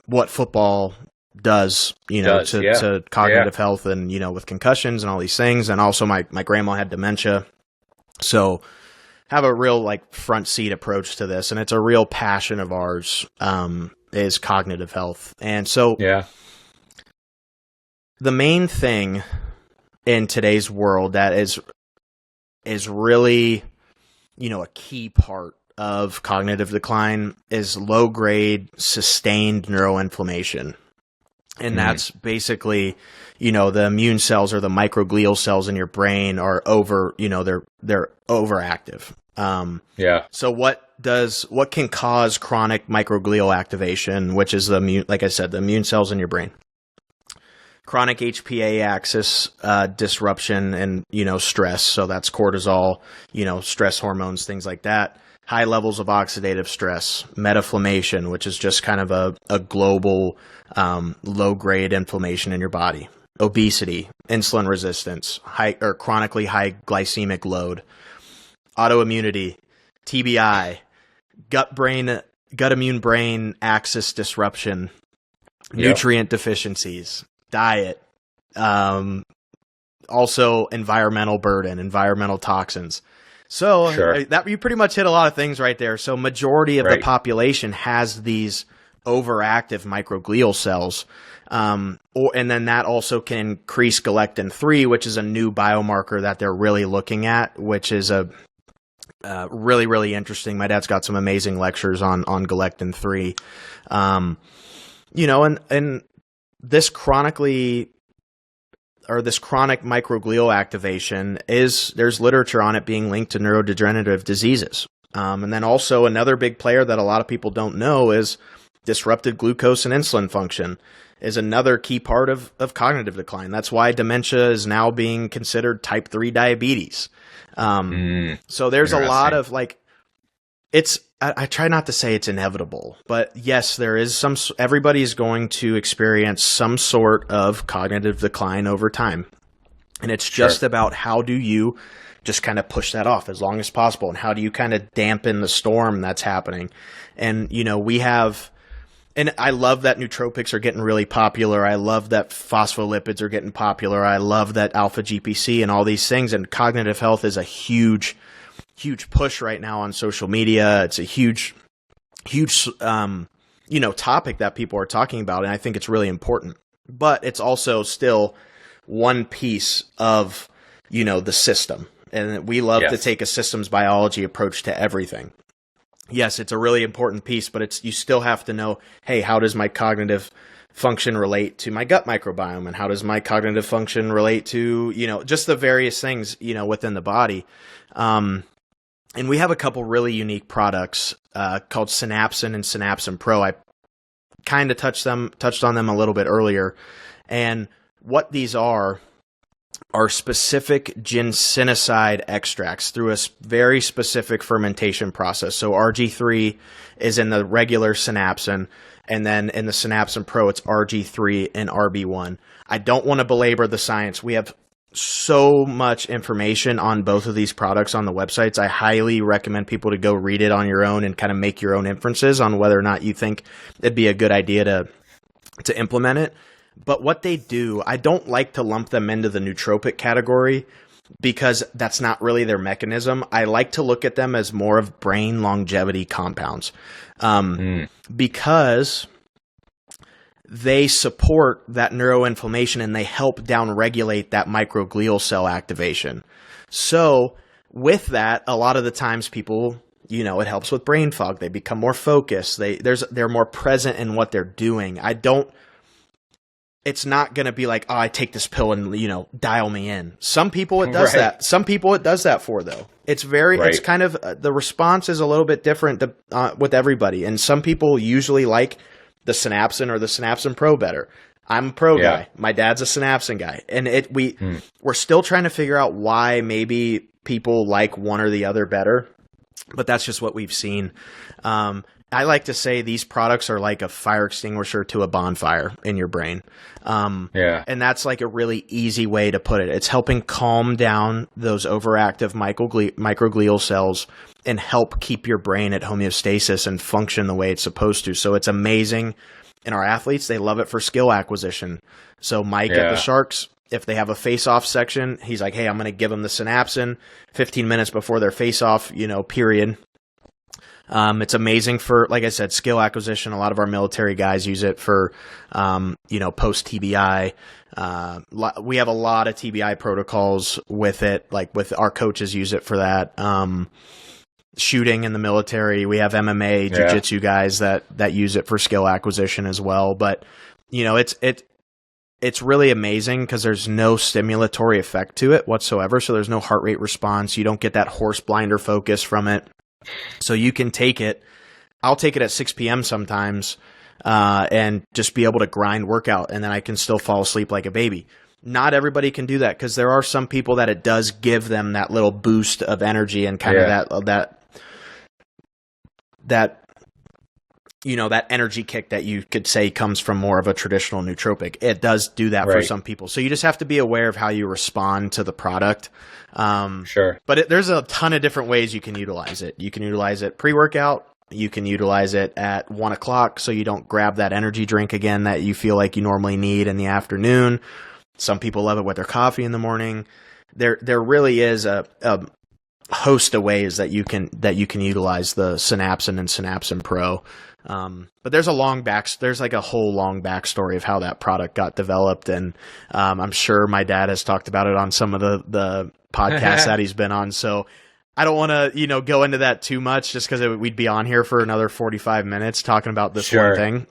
what football does, to cognitive health and, with concussions and all these things. And also my grandma had dementia. So have a real front seat approach to this. And it's a real passion of ours, is cognitive health. And so the main thing in today's world that is really, a key part of cognitive decline is low grade sustained neuroinflammation. And that's basically, the immune cells or the microglial cells in your brain are they're overactive. So what can cause chronic microglial activation, which is the immune cells in your brain? Chronic HPA axis disruption and, stress. So that's cortisol, stress hormones, things like that. High levels of oxidative stress, metaflammation, which is just kind of a global low-grade inflammation in your body. Obesity, insulin resistance, chronically high glycemic load, autoimmunity, TBI, gut immune brain axis disruption, nutrient deficiencies, diet, also environmental burden, environmental toxins. So that you pretty much hit a lot of things right there. So majority of the population has these overactive microglial cells. And then that also can increase galectin-3, which is a new biomarker that they're really looking at, which is a really, really interesting. My dad's got some amazing lectures on galectin-3. And this chronic microglial activation there's literature on it being linked to neurodegenerative diseases. And then also another big player that a lot of people don't know is disrupted glucose and insulin function is another key part of cognitive decline. That's why dementia is now being considered type 3 diabetes. So there's a lot of I try not to say it's inevitable, but yes, there is everybody's going to experience some sort of cognitive decline over time. And it's Sure. just about how do you just kind of push that off as long as possible, and how do you kind of dampen the storm that's happening. And, we have, and I love that nootropics are getting really popular. I love that phospholipids are getting popular. I love that alpha GPC and all these things. And cognitive health is a huge, huge push right now on social media. It's a huge, topic that people are talking about. And I think it's really important, but it's also still one piece of, the system. And we love to take a systems biology approach to everything. Yes, it's a really important piece, but you still have to know, hey, how does my cognitive function relate to my gut microbiome? And how does my cognitive function relate to, just the various things, within the body? And we have a couple really unique products called Synapsin and Synapsin Pro. I kind of touched on them a little bit earlier. And what these are specific ginsenoside extracts through a very specific fermentation process. So RG3 is in the regular Synapsin, and then in the Synapsin Pro, it's RG3 and RB1. I don't want to belabor the science. We have so much information on both of these products on the websites. I highly recommend people to go read it on your own and kind of make your own inferences on whether or not you think it'd be a good idea to implement it. But what they do, I don't like to lump them into the nootropic category because that's not really their mechanism. I like to look at them as more of brain longevity compounds because they support that neuroinflammation and they help downregulate that microglial cell activation. So with that, a lot of the times people, it helps with brain fog. They become more focused. They're more present in what they're doing. It's not going to be like, oh, I take this pill and, dial me in. Some people it does that. Some people it does that for, though. It's it's kind of, the response is a little bit different with everybody. And some people usually like the Synapsin or the Synapsin Pro better. I'm a Pro guy. My dad's a Synapsin guy. And we're still trying to figure out why maybe people like one or the other better. But that's just what we've seen. I like to say these products are like a fire extinguisher to a bonfire in your brain. And that's like a really easy way to put it. It's helping calm down those overactive microglial cells and help keep your brain at homeostasis and function the way it's supposed to. So it's amazing. And our athletes, they love it for skill acquisition. So Mike at the Sharks, if they have a face-off section, he's like, hey, I'm going to give them the Synapsin 15 minutes before their face-off, period. It's amazing for, like I said, skill acquisition. A lot of our military guys use it for, post TBI. We have a lot of TBI protocols with it, like with our coaches use it for that. Shooting in the military, we have MMA, jiu-jitsu guys that use it for skill acquisition as well. But, it's really amazing because there's no stimulatory effect to it whatsoever. So there's no heart rate response. You don't get that horse blinder focus from it. So you can take it. I'll take it at 6 p.m. sometimes and just be able to grind workout, and then I can still fall asleep like a baby. Not everybody can do that because there are some people that it does give them that little boost of energy and kind of that energy kick that you could say comes from more of a traditional nootropic. It does do that for some people. So you just have to be aware of how you respond to the product. But there's a ton of different ways you can utilize it. You can utilize it pre-workout. You can utilize it at 1 o'clock so you don't grab that energy drink again that you feel like you normally need in the afternoon. Some people love it with their coffee in the morning. There really is a host of ways that you can utilize the Synapsin and Synapsin Pro. But there's like a whole long backstory of how that product got developed. And, I'm sure my dad has talked about it on some of the podcasts that he's been on. So I don't want to, go into that too much just because we'd be on here for another 45 minutes talking about this one thing.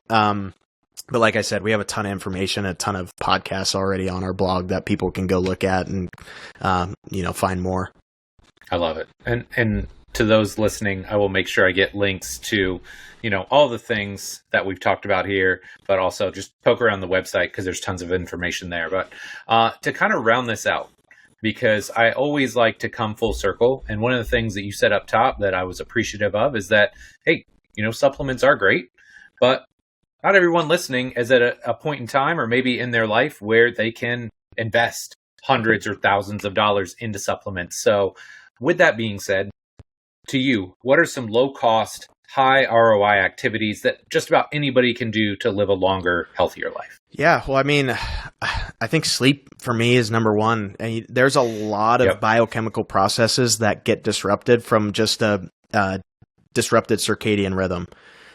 But like I said, we have a ton of information, a ton of podcasts already on our blog that people can go look at and, find more. I love it. And to those listening, I will make sure I get links to, all the things that we've talked about here, but also just poke around the website because there's tons of information there. But to kind of round this out, because I always like to come full circle. And one of the things that you said up top that I was appreciative of is that, hey, supplements are great, but not everyone listening is at a point in time or maybe in their life where they can invest hundreds or thousands of dollars into supplements. So with that being said, to you, what are some low cost, high ROI activities that just about anybody can do to live a longer, healthier life? Yeah, well, I mean, I think sleep for me is number one. There's a lot of biochemical processes that get disrupted from just a disrupted circadian rhythm.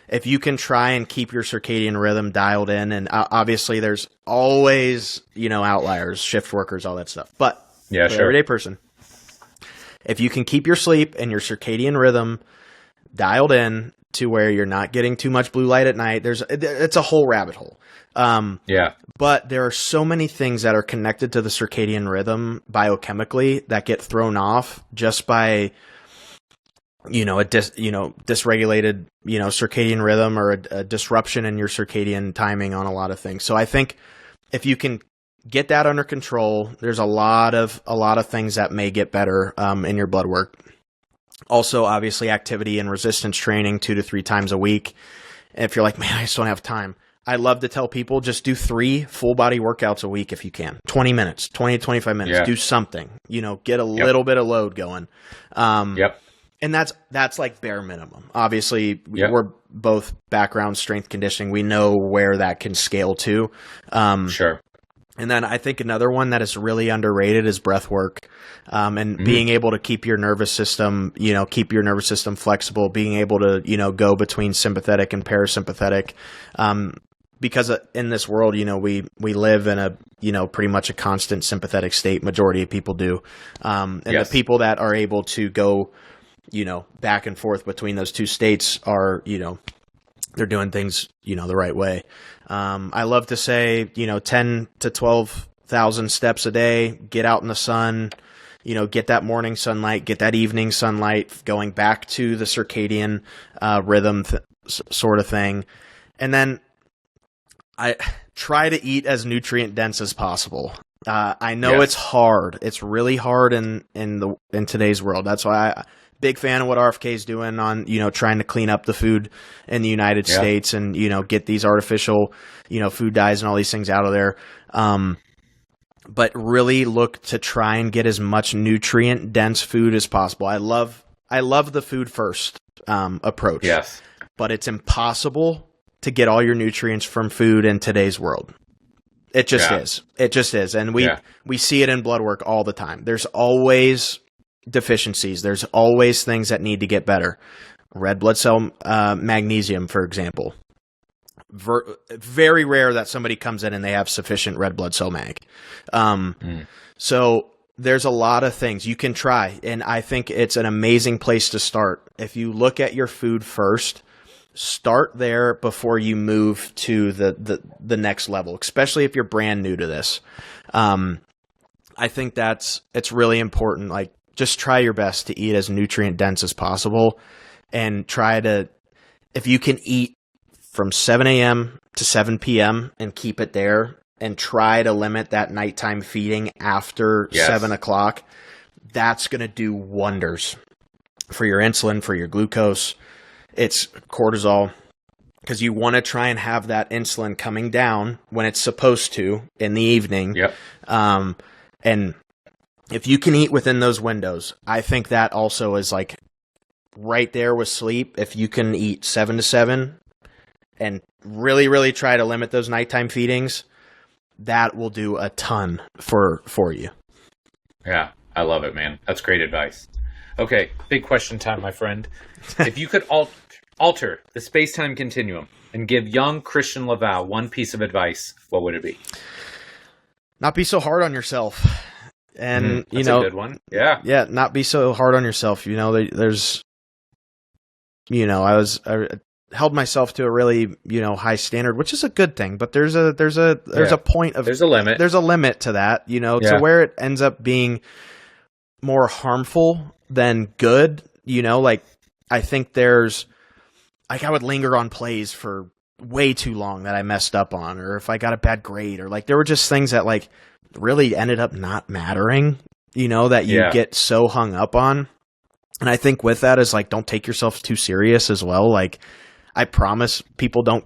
If you can try and keep your circadian rhythm dialed in, and obviously there's always, outliers, shift workers, all that stuff. But for everyday person, if you can keep your sleep and your circadian rhythm dialed in to where you're not getting too much blue light at night, it's a whole rabbit hole. But there are so many things that are connected to the circadian rhythm biochemically that get thrown off just by dysregulated, circadian rhythm or a disruption in your circadian timing on a lot of things. So I think if you can get that under control, there's a lot of things that may get better in your blood work. Also, obviously, activity and resistance training 2 to 3 times a week. If you're like, man, I just don't have time. I love to tell people just do 3 full body workouts a week if you can. 20 minutes, 20 to 25 minutes. Do something. Get a little bit of load going. And that's like bare minimum. Obviously, we're both background strength conditioning. We know where that can scale to. And then I think another one that is really underrated is breath work, and being able to keep your nervous system, flexible, being able to, go between sympathetic and parasympathetic. Because in this world, we live in a, pretty much a constant sympathetic state. Majority of people do. And the people that are able to go, back and forth between those two states are, they're doing things, the right way. I love to say, 10 to 12,000 steps a day, get out in the sun, get that morning sunlight, get that evening sunlight, going back to the circadian rhythm sort of thing. And then I try to eat as nutrient dense as possible. I know it's hard. It's really hard in today's world. That's why big fan of what RFK is doing on, trying to clean up the food in the United States and, get these artificial, food dyes and all these things out of there. But really look to try and get as much nutrient dense food as possible. I love the food first, approach. Yes. But it's impossible to get all your nutrients from food in today's world. It just is. It just is. And we see it in blood work all the time. There's always deficiencies. There's always things that need to get better. Red blood cell magnesium, for example. Very rare that somebody comes in and they have sufficient red blood cell mag. So there's a lot of things you can try, and I think it's an amazing place to start. If you look at your food first, start there before you move to the next level, especially if you're brand new to this. I think it's really important. Like, just try your best to eat as nutrient dense as possible, and try to, if you can eat from 7 a.m. to 7 p.m. and keep it there, and try to limit that nighttime feeding after 7 o'clock, that's going to do wonders for your insulin, for your glucose. It's cortisol, because you want to try and have that insulin coming down when it's supposed to in the evening. And if you can eat within those windows, I think that also is like right there with sleep. If you can eat 7 to 7 and really, really try to limit those nighttime feedings, that will do a ton for you. Yeah, I love it, man. That's great advice. Okay, big question time, my friend. If you could alter the space-time continuum and give young Christian LaValle one piece of advice, what would it be? Not be so hard on yourself. And, that's a good one. Yeah, not be so hard on yourself. There's, I held myself to a really, high standard, which is a good thing, but there's a point of, there's a limit. There's a limit to that, to where it ends up being more harmful than good. I think I would linger on plays for way too long that I messed up on, or if I got a bad grade, or there were just things that really ended up not mattering, that you get so hung up on. And I think with that is don't take yourself too serious as well. I promise people don't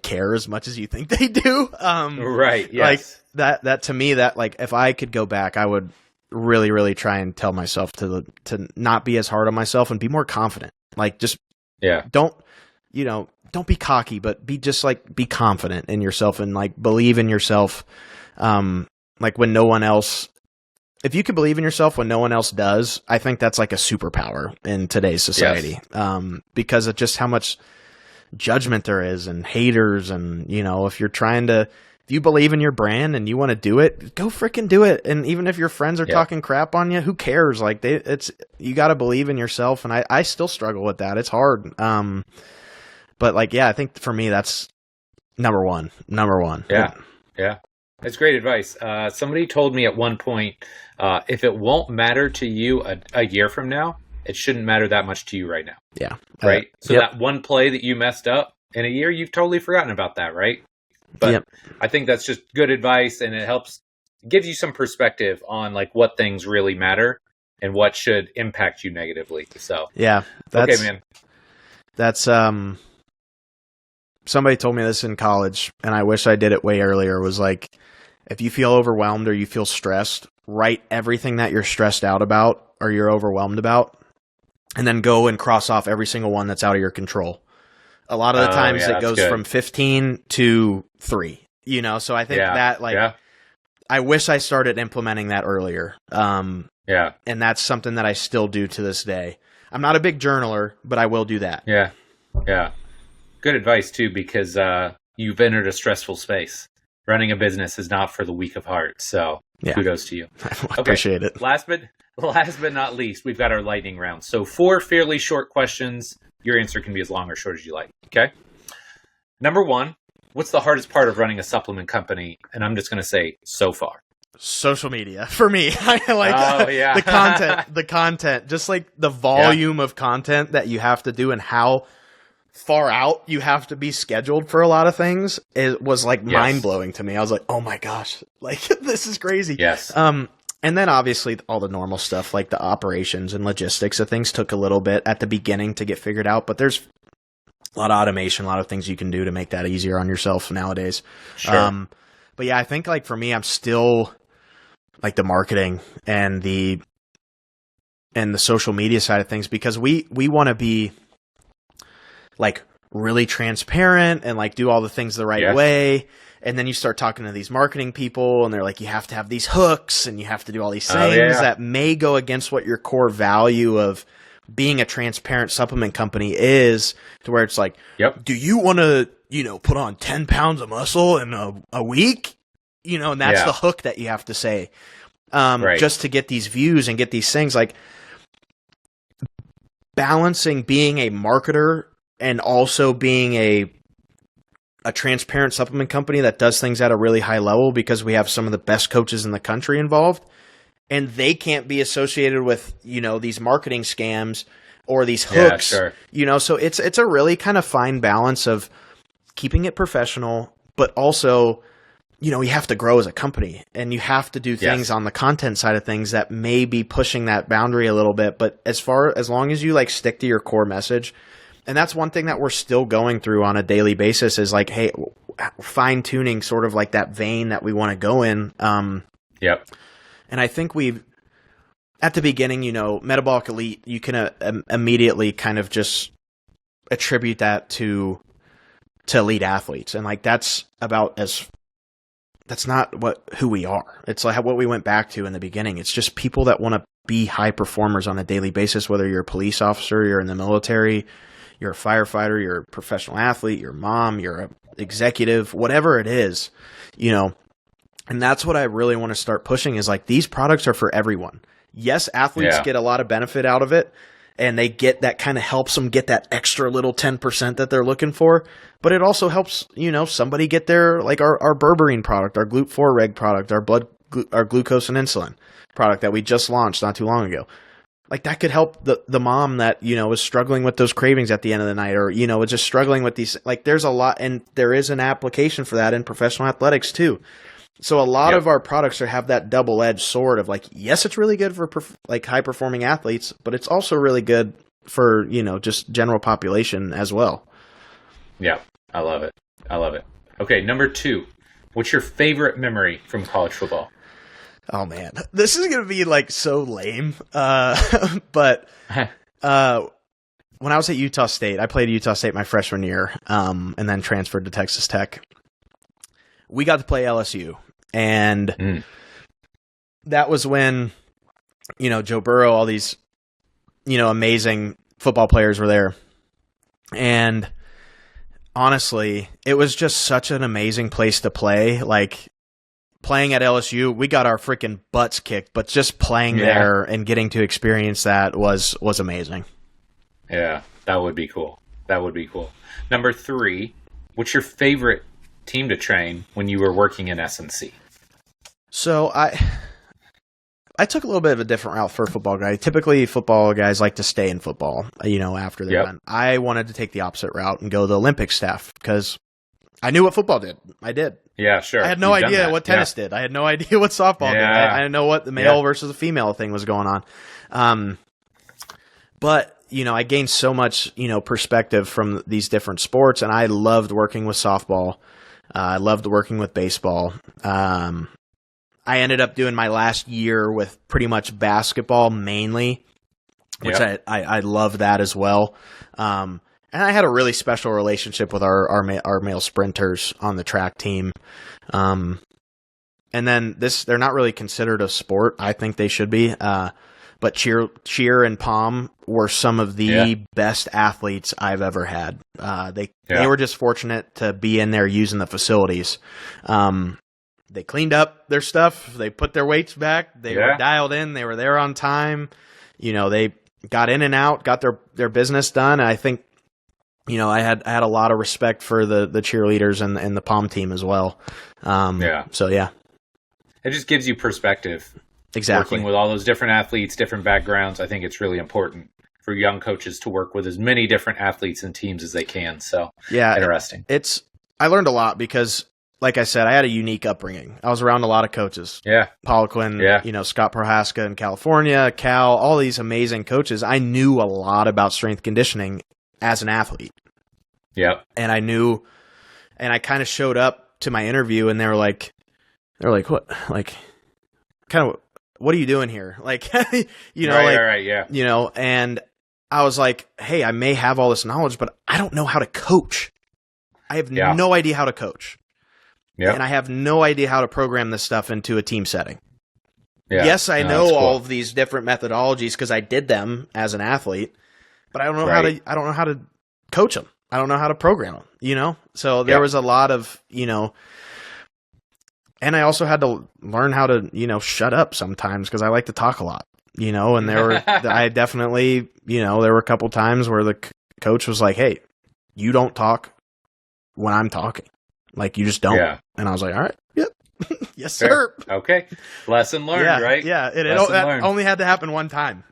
care as much as you think they do. Right. Yes. that to me, that like if I could go back, I would really, really try and tell myself to not be as hard on myself and be more confident. Like just don't be cocky, but be confident in yourself and like believe in yourself. Like when no one else, if you could believe in yourself when no one else does, I think that's like a superpower in today's society. Yes. Because of just how much judgment there is and haters. And, if you believe in your brand and you want to do it, go freaking do it. And even if your friends are talking crap on you, who cares? Like you got to believe in yourself. And I still struggle with that. It's hard. But I think for me, that's number one. Yeah. Yeah. That's great advice. Somebody told me at one point, if it won't matter to you a year from now, it shouldn't matter that much to you right now. Yeah. Right. So that one play that you messed up in a year, you've totally forgotten about that. Right. But I think that's just good advice, and it gives you some perspective on like what things really matter and what should impact you negatively. So, okay, man. That's, somebody told me this in college, and I wish I did it way earlier, was like, if you feel overwhelmed or you feel stressed, write everything that you're stressed out about or you're overwhelmed about, and then go and cross off every single one that's out of your control. A lot of the times it goes from 15 to 3, so I think I wish I started implementing that earlier. And that's something that I still do to this day. I'm not a big journaler, but I will do that. Yeah. Yeah. Good advice too, because you've entered a stressful space. Running a business is not for the weak of heart. So kudos to you. I appreciate it. Last but not least, we've got our lightning round. So 4 fairly short questions. Your answer can be as long or short as you like. Okay. Number 1, what's the hardest part of running a supplement company? And I'm just going to say so far. Social media for me. I like the content, just like the volume of content that you have to do and how far out you have to be scheduled for a lot of things. It was like mind blowing to me. I was like, oh my gosh, like this is crazy. Yes. And then obviously all the normal stuff like the operations and logistics of things took a little bit at the beginning to get figured out, but there's a lot of automation, a lot of things you can do to make that easier on yourself nowadays. Sure. But I think like for me, I'm still like the marketing and the social media side of things, because we want to be like really transparent and like do all the things the right way. And then you start talking to these marketing people and they're like, you have to have these hooks and you have to do all these things that may go against what your core value of being a transparent supplement company is, to where it's like, do you want to, put on 10 pounds of muscle in a week? And that's the hook that you have to say, just to get these views and get these things. Like balancing being a marketer and also being a transparent supplement company that does things at a really high level, because we have some of the best coaches in the country involved, and they can't be associated with, these marketing scams or these hooks, so it's a really kind of fine balance of keeping it professional, but also, you have to grow as a company and you have to do things on the content side of things that may be pushing that boundary a little bit. But as long as you like stick to your core message, and that's one thing that we're still going through on a daily basis, is like, hey, fine tuning sort of like that vein that we want to go in. And I think at the beginning, Metabolic Elite, you can immediately kind of just attribute that to elite athletes. And like, that's not who we are. It's like what we went back to in the beginning. It's just people that want to be high performers on a daily basis, whether you're a police officer, you're in the military, you're a firefighter, you're a professional athlete, you're a mom, you're an executive, whatever it is, and that's what I really want to start pushing, is like, these products are for everyone. Yes, athletes get a lot of benefit out of it, and they get that, kind of helps them get that extra little 10% that they're looking for. But it also helps, somebody get their, like our berberine product, our GLUT4 reg product, our glucose and insulin product that we just launched not too long ago. Like that could help the mom that, is struggling with those cravings at the end of the night, or, is just struggling with these, like there's a lot, and there is an application for that in professional athletics too. So a lot of our products have that double-edged sword of like, yes, it's really good for like high performing athletes, but it's also really good for, just general population as well. Yeah. I love it. Okay. Number 2, What's your favorite memory from college football? Oh man, this is gonna be like so lame. But when I was at Utah State, I played at Utah State my freshman year, and then transferred to Texas Tech. We got to play LSU, and that was when, Joe Burrow, all these, amazing football players were there. And honestly, it was just such an amazing place to play. Like, playing at LSU, we got our freaking butts kicked, but just playing there and getting to experience that was amazing. Yeah, that would be cool. That would be cool. Number 3, what's your favorite team to train when you were working in S&C? So I took a little bit of a different route for a football guy. Typically, football guys like to stay in football, after they're done. I wanted to take the opposite route and go to the Olympic staff because I knew what football did. I did. Yeah, sure. I had no idea what tennis did. I had no idea what softball did. I didn't know what the male versus the female thing was going on. But, I gained so much, perspective from these different sports, and I loved working with softball. I loved working with baseball. I ended up doing my last year with pretty much basketball mainly, which I love that as well. And I had a really special relationship with our male sprinters on the track team. And then they're not really considered a sport. I think they should be. But cheer and pom were some of the best athletes I've ever had. They were just fortunate to be in there using the facilities. They cleaned up their stuff. They put their weights back. They were dialed in. They were there on time. They got in and out, got their business done. And I think, I had a lot of respect for the cheerleaders and the pom team as well. So yeah. It just gives you perspective. Exactly. Working with all those different athletes, different backgrounds, I think it's really important for young coaches to work with as many different athletes and teams as they can. So interesting. I learned a lot because, like I said, I had a unique upbringing. I was around a lot of coaches. Yeah. Poliquin, Scott Prohaska in California, Cal, all these amazing coaches. I knew a lot about strength conditioning as an athlete. Yep. And I kind of showed up to my interview and they're like, what? Like, kind of, what are you doing here? Like, right, and I was like, hey, I may have all this knowledge, but I don't know how to coach. I have no idea how to coach. Yep. And I have no idea how to program this stuff into a team setting. Yeah. Yes, I know all of these different methodologies because I did them as an athlete, but I don't know how to coach them. I don't know how to program them, So there was a lot of, and I also had to learn how to, shut up sometimes because I like to talk a lot, and I definitely, there were a couple times where the coach was like, hey, you don't talk when I'm talking. Like, you just don't. Yeah. And I was like, all right. Yep. Yes, sir. Okay. Lesson learned, right? Yeah. That only had to happen one time.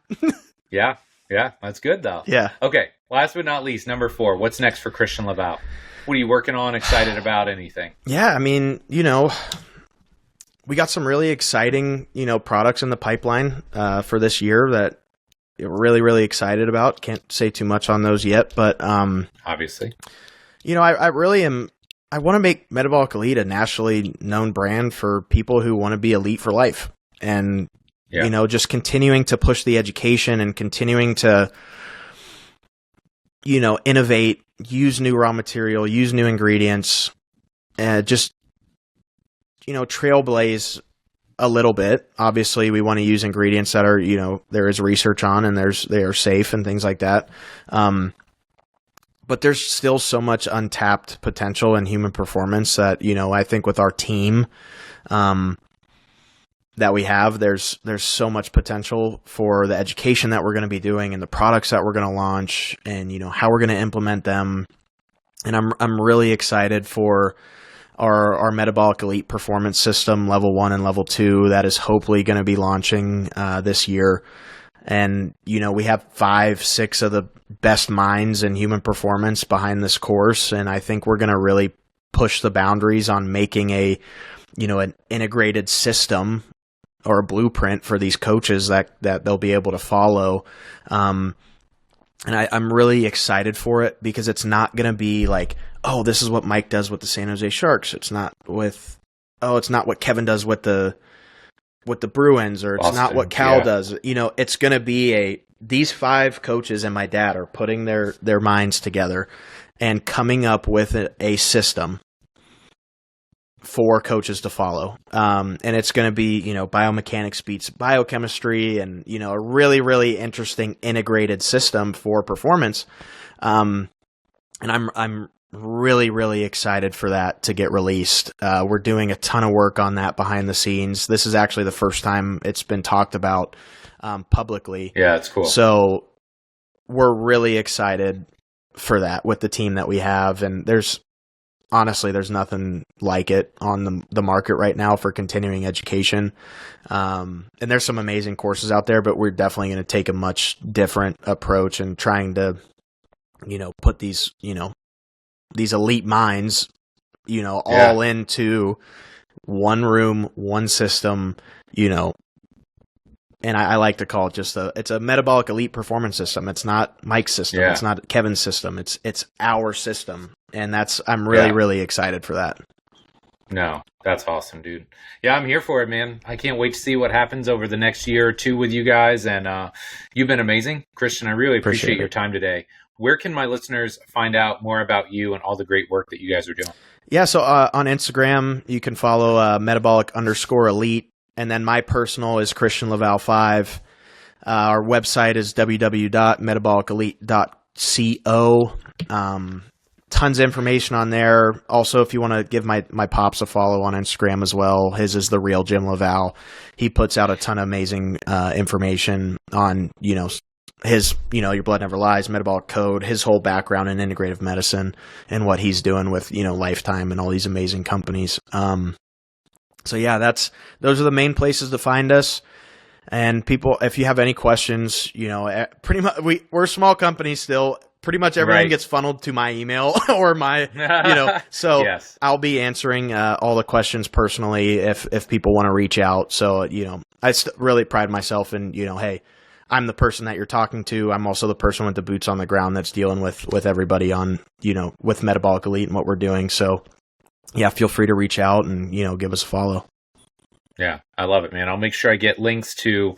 Yeah. That's good, though. Yeah. Okay. Last but not least, number 4. What's next for Christian LaValle? What are you working on? Excited about? Anything? Yeah. I mean, we got some really exciting, products in the pipeline for this year that we're really, really excited about. Can't say too much on those yet, but obviously, I really am. I want to make Metabolic Elite a nationally known brand for people who want to be elite for life, and just continuing to push the education and continuing to, innovate, use new raw material, use new ingredients, and just trailblaze a little bit. Obviously, we want to use ingredients that are, there is research on and they are safe and things like that. But there's still so much untapped potential in human performance that, I think with our team that we have, there's so much potential for the education that we're going to be doing and the products that we're going to launch and, how we're going to implement them. And I'm really excited for our Metabolic Elite Performance System Level 1 and Level 2 that is hopefully going to be launching this year. And, we have 5-6 of the best minds in human performance behind this course. And I think we're going to really push the boundaries on making an integrated system or a blueprint for these coaches that they'll be able to follow. And I'm really excited for it because it's not going to be like, oh, this is what Mike does with the San Jose Sharks. It's not with, oh, it's not what Kevin does with the Bruins, or it's Boston, not what Cal yeah. does. It's going to be these 5 coaches and my dad are putting their minds together and coming up with a system for coaches to follow. And it's going to be, biomechanics beats biochemistry, and, a really, really interesting integrated system for performance. And I'm really, really excited for that to get released. We're doing a ton of work on that behind the scenes. This is actually the first time it's been talked about publicly. Yeah, it's cool. So we're really excited for that with the team that we have. And there's nothing like it on the market right now for continuing education. And there's some amazing courses out there, but we're definitely going to take a much different approach and trying to, put these elite minds, all into one room, one system, and I like to call it it's a metabolic elite performance system. It's not Mike's system. Yeah. It's not Kevin's system. It's our system. And I'm really, really excited for that. No, that's awesome, dude. Yeah, I'm here for it, man. I can't wait to see what happens over the next year or two with you guys. And you've been amazing. Christian, I really appreciate your time today. Where can my listeners find out more about you and all the great work that you guys are doing? Yeah, so on Instagram, you can follow metabolic_elite. And then my personal is Christian LaValle 5. Our website is www.metabolicelite.co. Tons of information on there. Also, if you want to give my pops a follow on Instagram as well, his is the real Jim LaValle. He puts out a ton of amazing information on, his, your blood never lies, metabolic code, his whole background in integrative medicine and what he's doing with, Lifetime and all these amazing companies. So yeah, those are the main places to find us. And people, if you have any questions, pretty much we're a small company still. Pretty much everything gets funneled to my email or my, so yes. I'll be answering all the questions personally if people want to reach out. So, I really pride myself in, hey, I'm the person that you're talking to. I'm also the person with the boots on the ground that's dealing with everybody on, with Metabolic Elite and what we're doing. So yeah, feel free to reach out and, give us a follow. Yeah, I love it, man. I'll make sure I get links to,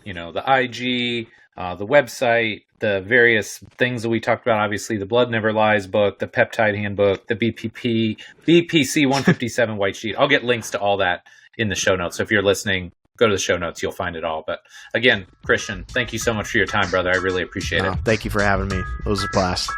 the IG, the website, the various things that we talked about. Obviously, the Blood Never Lies book, the Peptide Handbook, the BPC 157 white sheet. I'll get links to all that in the show notes. So if you're listening, go to the show notes. You'll find it all. But again, Christian, thank you so much for your time, brother. I really appreciate it. Thank you for having me. It was a blast.